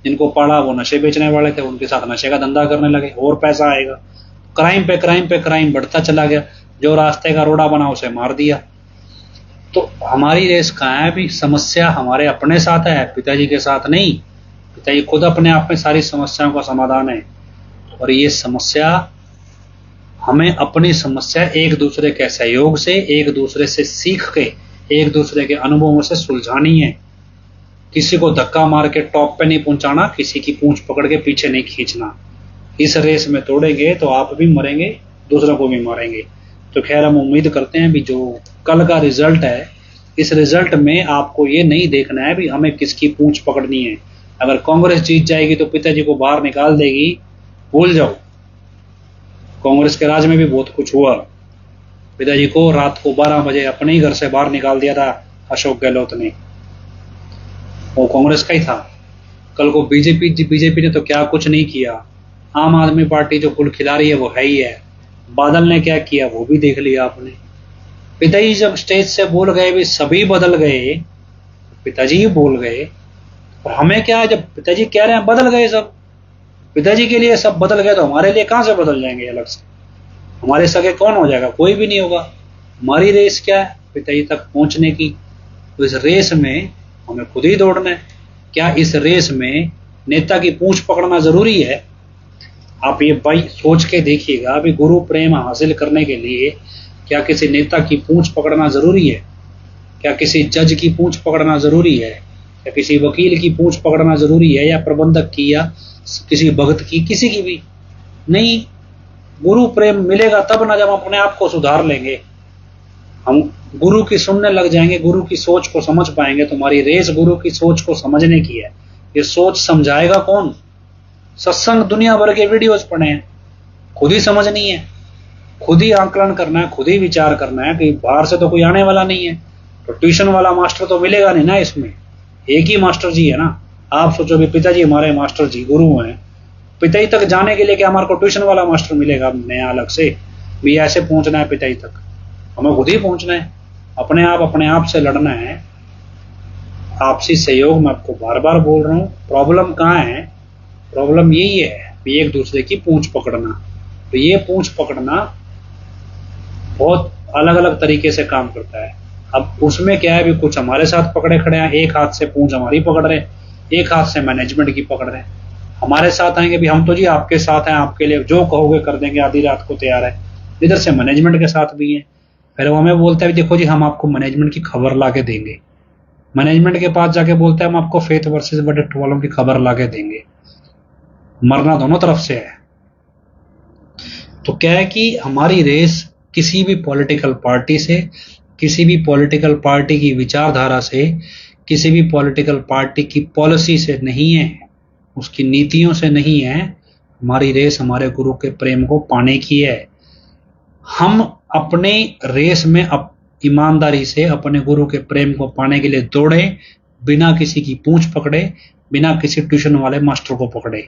जिनको पाला वो नशे बेचने वाले थे, उनके साथ नशे का धंधा करने लगे, और पैसा आएगा। क्राइम पे क्राइम पे क्राइम बढ़ता चला गया, जो रास्ते का रोड़ा बना उसे मार दिया। तो हमारी रेस कहाँ है? भी समस्या हमारे अपने साथ है, पिताजी के साथ नहीं। पिताजी खुद अपने आप में सारी समस्याओं का समाधान है, और ये समस्या हमें अपनी समस्या एक दूसरे के सहयोग से, एक दूसरे से सीख के, एक दूसरे के अनुभवों से सुलझानी है। किसी को धक्का मार के टॉप पे नहीं पहुंचाना, किसी की पूंछ पकड़ के पीछे नहीं खींचना। इस रेस में तोड़ेंगे तो आप भी मरेंगे, दूसरों को भी मारेंगे। तो खैर हम उम्मीद करते हैं भी जो कल का रिजल्ट है, इस रिजल्ट में आपको ये नहीं देखना है भी हमें किसकी पूंछ पकड़नी है। अगर कांग्रेस जीत जाएगी तो पिताजी को बाहर निकाल देगी, भूल जाओ। कांग्रेस के राज में भी बहुत कुछ हुआ। पिताजी को रात को 12 बजे अपने ही घर से बाहर निकाल दिया था अशोक गहलोत ने, वो कांग्रेस का ही था। कल को बीजेपी ने तो क्या कुछ नहीं किया। आम आदमी पार्टी जो फुल खिला रही है वो है ही है। बादल ने क्या किया वो भी देख लिया आपने। पिताजी जब स्टेज से बोल गए भी सभी बदल गए, पिताजी ही बोल गए, और हमें क्या है? जब पिताजी कह रहे हैं बदल गए सब, पिताजी के लिए सब बदल गए, तो हमारे लिए कहां से बदल जाएंगे अलग से? हमारे सगे कौन हो जाएगा? कोई भी नहीं होगा। हमारी रेस क्या है? पिताजी तक पहुंचने की। तो इस रेस में हमें खुद ही दौड़ना है। क्या इस रेस में नेता की पूंछ पकड़ना जरूरी है? आप ये भाई सोच के देखिएगा, अभी गुरु प्रेम हासिल करने के लिए क्या किसी नेता की पूंछ पकड़ना जरूरी है? क्या किसी जज की पूंछ पकड़ना जरूरी है? या किसी वकील की पूंछ पकड़ना जरूरी है? या प्रबंधक की, या किसी भक्त की? किसी की भी नहीं। गुरु प्रेम मिलेगा तब ना, जब हम अपने आप को सुधार लेंगे, हम गुरु की सुनने लग जाएंगे, गुरु की सोच को समझ पाएंगे। तुम्हारी रेस गुरु की सोच को समझने की है। ये सोच समझाएगा कौन? सत्संग दुनिया भर के वीडियोस पढ़े हैं, खुद ही समझनी है, खुद ही आकलन करना है, खुद ही विचार करना है कि बाहर से तो कोई आने वाला नहीं है। तो ट्यूशन वाला मास्टर तो मिलेगा नहीं ना, इसमें एक ही मास्टर जी है ना। आप सोचो भी पिताजी हमारे मास्टर जी गुरु हैं, पिताजी तक जाने के लिए क्या हमारे को ट्यूशन वाला मास्टर मिलेगा नया अलग से? भी ऐसे पहुंचना है पिताजी तक, हमें खुद ही पहुंचना है। अपने आप से लड़ना है। आपसी सहयोग मैं आपको बार बार बोल रहा हूँ। प्रॉब्लम कहाँ है? प्रॉब्लम यही है कि एक दूसरे की पूंछ पकड़ना। तो ये पूंछ पकड़ना बहुत अलग अलग तरीके से काम करता है। अब उसमें क्या है, भी कुछ हमारे साथ पकड़े खड़े हैं, एक हाथ से पूंछ हमारी पकड़ रहे, एक हाथ से मैनेजमेंट की पकड़ रहे हैं। हमारे साथ आएंगे भी हम तो जी आपके साथ हैं, आपके लिए जो कहोगे कर देंगे, आधी रात को तैयार है। इधर से मैनेजमेंट के साथ भी है। फिर वो हमें बोलता है देखो जी हम आपको मैनेजमेंट की खबर ला के देंगे। मैनेजमेंट के पास जाके बोलते हैं हम आपको फेथ वर्सेस वर्डिक्ट वालों की खबर ला के देंगे। मरना दोनों तरफ से है। तो क्या है कि हमारी रेस किसी भी पॉलिटिकल पार्टी से, किसी भी पॉलिटिकल पार्टी की विचारधारा से, किसी भी पॉलिटिकल पार्टी की पॉलिसी से नहीं है, उसकी नीतियों से नहीं है। हमारी रेस हमारे गुरु के प्रेम को पाने की है। हम अपने रेस में ईमानदारी से अपने गुरु के प्रेम को पाने के लिए दौड़े, बिना किसी की पूंछ पकड़े, बिना किसी ट्यूशन वाले मास्टर को पकड़े।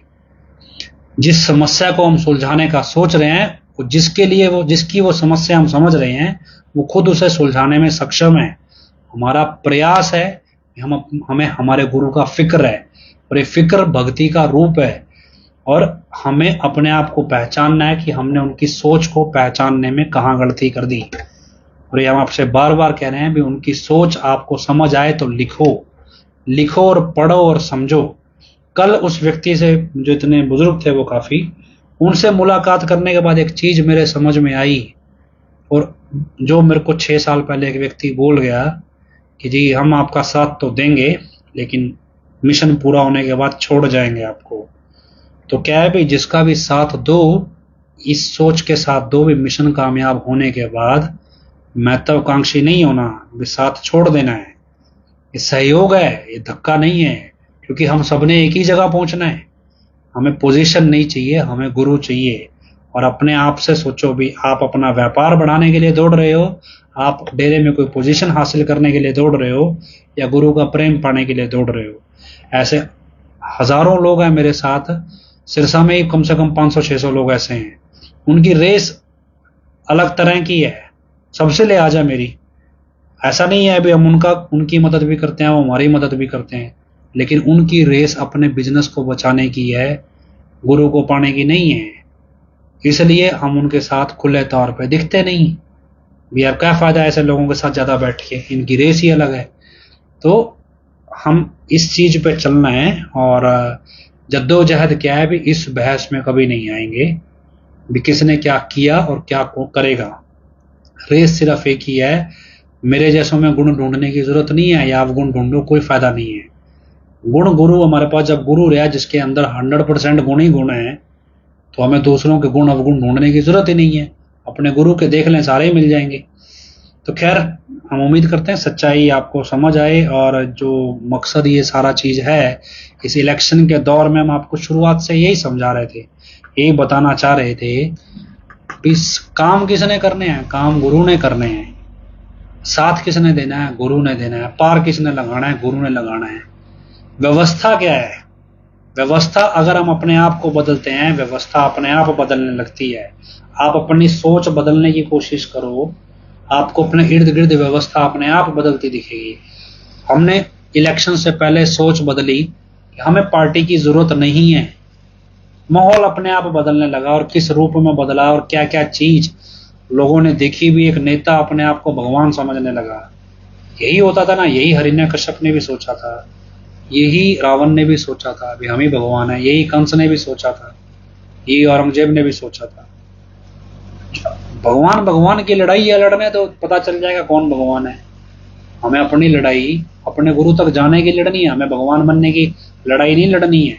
जिस समस्या को हम सुलझाने का सोच रहे हैं, जिसकी वो समस्या हम समझ रहे हैं, वो खुद उसे सुलझाने में सक्षम है। हमारा प्रयास है, हमें हमारे गुरु का फिक्र है, और ये फिक्र भक्ति का रूप है। और हमें अपने आप को पहचानना है कि हमने उनकी सोच को पहचानने में कहाँ गलती कर दी। और ये हम आपसे बार बार कह रहे हैं भी उनकी सोच आपको समझ आए तो लिखो और पढ़ो और समझो। कल उस व्यक्ति से, जो इतने बुजुर्ग थे वो काफी, उनसे मुलाकात करने के बाद एक चीज मेरे समझ में आई, और जो मेरे को 6 साल पहले एक व्यक्ति बोल गया कि जी हम आपका साथ तो देंगे, लेकिन मिशन पूरा होने के बाद छोड़ जाएंगे आपको। तो क्या है भाई, जिसका भी साथ दो, इस सोच के साथ दो भी मिशन कामयाब होने के बाद महत्वाकांक्षी नहीं होना, भी साथ छोड़ देना है। ये सहयोग है, ये धक्का नहीं है, क्योंकि हम सबने एक ही जगह पहुंचना है। हमें पोजीशन नहीं चाहिए, हमें गुरु चाहिए। और अपने आप से सोचो भी, आप अपना व्यापार बढ़ाने के लिए दौड़ रहे हो, आप डेरे में कोई पोजीशन हासिल करने के लिए दौड़ रहे हो या गुरु का प्रेम पाने के लिए दौड़ रहे हो। ऐसे हजारों लोग हैं मेरे साथ, सिरसा में ही कम से कम 500-600 लोग ऐसे हैं। उनकी रेस अलग तरह की है, सबसे ले आजा मेरी। ऐसा नहीं है अभी हम उनकी मदद भी करते हैं, वो हमारी मदद भी करते हैं, लेकिन उनकी रेस अपने बिजनेस को बचाने की है, गुरु को पाने की नहीं है। इसलिए हम उनके साथ खुले तौर पे दिखते नहीं भी। यार क्या फायदा ऐसे लोगों के साथ ज्यादा बैठ के, इनकी रेस ही अलग है। तो हम इस चीज पे चलना है और जद्दोजहद क्या है भी, इस बहस में कभी नहीं आएंगे भी किसने क्या किया और क्या करेगा। रेस सिर्फ एक ही है, मेरे जैसों में गुण ढूंढने की जरूरत नहीं है, या आप गुण ढूंढो, कोई फायदा नहीं है। गुण गुरु हमारे पास जब गुरु रहा जिसके अंदर 100% गुण ही गुण है, तो हमें दूसरों के गुण अवगुण ढूंढने की जरूरत ही नहीं है। अपने गुरु के देख लें, सारे ही मिल जाएंगे। तो खैर, हम उम्मीद करते हैं सच्चाई आपको समझ आए, और जो मकसद ये सारा चीज है, इस इलेक्शन के दौर में हम आपको शुरुआत से यही समझा रहे थे, यही बताना चाह रहे थे, इस काम किसने करने हैं, काम गुरु ने करने हैं। साथ किसने देना है, गुरु ने देना है। पार किसने लगाना है, गुरु ने लगाना है। व्यवस्था क्या है, व्यवस्था अगर हम अपने आप को बदलते हैं, व्यवस्था अपने आप बदलने लगती है। आप अपनी सोच बदलने की कोशिश करो, आपको अपने इर्द गिर्द व्यवस्था अपने आप बदलती दिखेगी। हमने इलेक्शन से पहले सोच बदली कि हमें पार्टी की जरूरत नहीं है, माहौल अपने आप बदलने लगा, और किस रूप में बदला और क्या क्या चीज लोगों ने देखी भी। एक नेता अपने आप को भगवान समझने लगा। यही होता था ना, यही हिरण्यकश्यप ने भी सोचा था, यही रावण ने भी सोचा था अभी हम ही भगवान है, यही कंस ने भी सोचा था, यही औरंगजेब ने भी सोचा था। भगवान भगवान की लड़ाई है लड़ने, तो पता चल जाएगा कौन भगवान है। हमें अपनी लड़ाई अपने गुरु तक जाने की लड़नी है, हमें भगवान बनने की लड़ाई नहीं लड़नी है।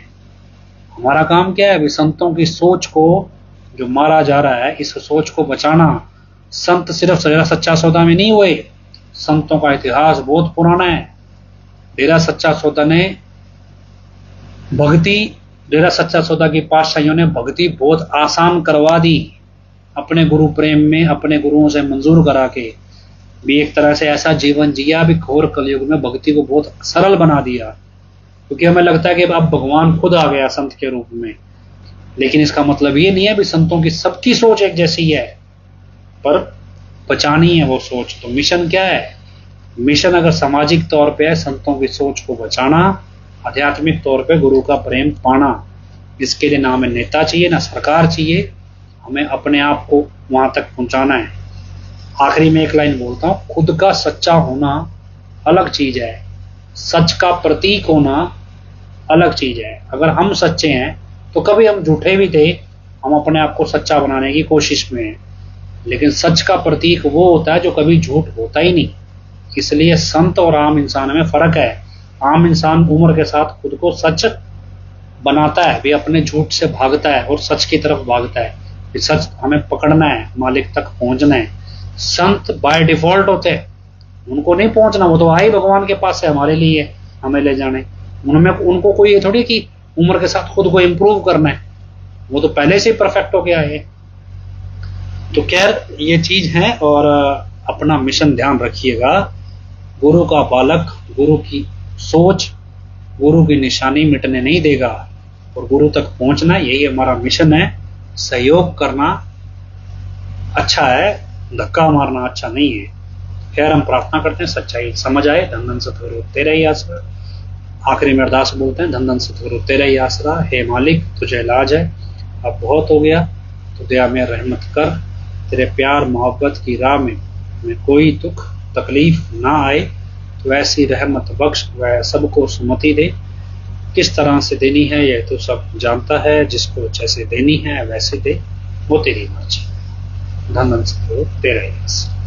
हमारा काम क्या है अभी, संतों की सोच को जो मारा जा रहा है, इस सोच को बचाना। संत सिर्फ डेरा सच्चा सौदा में नहीं हुए, संतों का इतिहास बहुत पुराना है। डेरा सच्चा सौदा ने भक्ति, डेरा सच्चा सौदा की पातशाहियों ने भक्ति बहुत आसान करवा दी, अपने गुरु प्रेम में, अपने गुरुओं से मंजूर करा के भी एक तरह से ऐसा जीवन जिया भी घोर कलयुग में भक्ति को बहुत सरल बना दिया। क्योंकि हमें लगता है कि अब भगवान खुद आ गया संत के रूप में, लेकिन इसका मतलब ये नहीं है भी संतों की सबकी सोच एक जैसी है, पर बचानी है वो सोच। तो मिशन क्या है, मिशन अगर सामाजिक तौर पे है, संतों की सोच को बचाना, आध्यात्मिक तौर पे गुरु का प्रेम पाना। इसके लिए ना हमें नेता चाहिए ना सरकार चाहिए, हमें अपने आप को वहां तक पहुंचाना है। आखिरी में एक लाइन बोलता हूं, खुद का सच्चा होना अलग चीज है, सच का प्रतीक होना अलग चीज है। अगर हम सच्चे हैं तो कभी हम झूठे भी थे, हम अपने आप को सच्चा बनाने की कोशिश में हैं, लेकिन सच का प्रतीक वो होता है जो कभी झूठ होता ही नहीं। इसलिए संत और आम इंसान में फर्क है। आम इंसान उम्र के साथ खुद को सच बनाता है, भी अपने झूठ से भागता है और सच की तरफ भागता है। सच हमें पकड़ना है, मालिक तक पहुंचना है। संत बाय डिफॉल्ट होते हैं, उनको नहीं पहुंचना, वो तो आए भगवान के पास है हमारे लिए, हमें ले जाने। उनमें उनको कोई ये थोड़ी कि उम्र के साथ खुद को इम्प्रूव करना है, वो तो पहले से ही परफेक्ट होके आए। तो खैर ये चीज है, और अपना मिशन ध्यान रखिएगा। गुरु का बालक, गुरु की सोच, गुरु की निशानी मिटने नहीं देगा, और गुरु तक पहुंचना यही हमारा मिशन है। सहयोग करना अच्छा है, धक्का मारना अच्छा नहीं है। खैर हम प्रार्थना करते हैं सच्चाई समझ आए। धन धन सतगुरु तेरा ही आसरा। आखिरी में अरदास बोलते हैं, धन धन सतगुरु तेरा ही आसरा। हे मालिक तुझे इलाज है, अब बहुत हो गया, तो दया में रहमत कर। तेरे प्यार मोहब्बत की राह में कोई दुख तकलीफ ना आए, तो ऐसी रहमत बख्श, वह सबको सुमति दे। किस तरह से देनी है यह तो सब जानता है, जिसको जैसे देनी है वैसे दे, वो तेरी मर्जी। धन धन सतगुरु तेरा ही आसरा।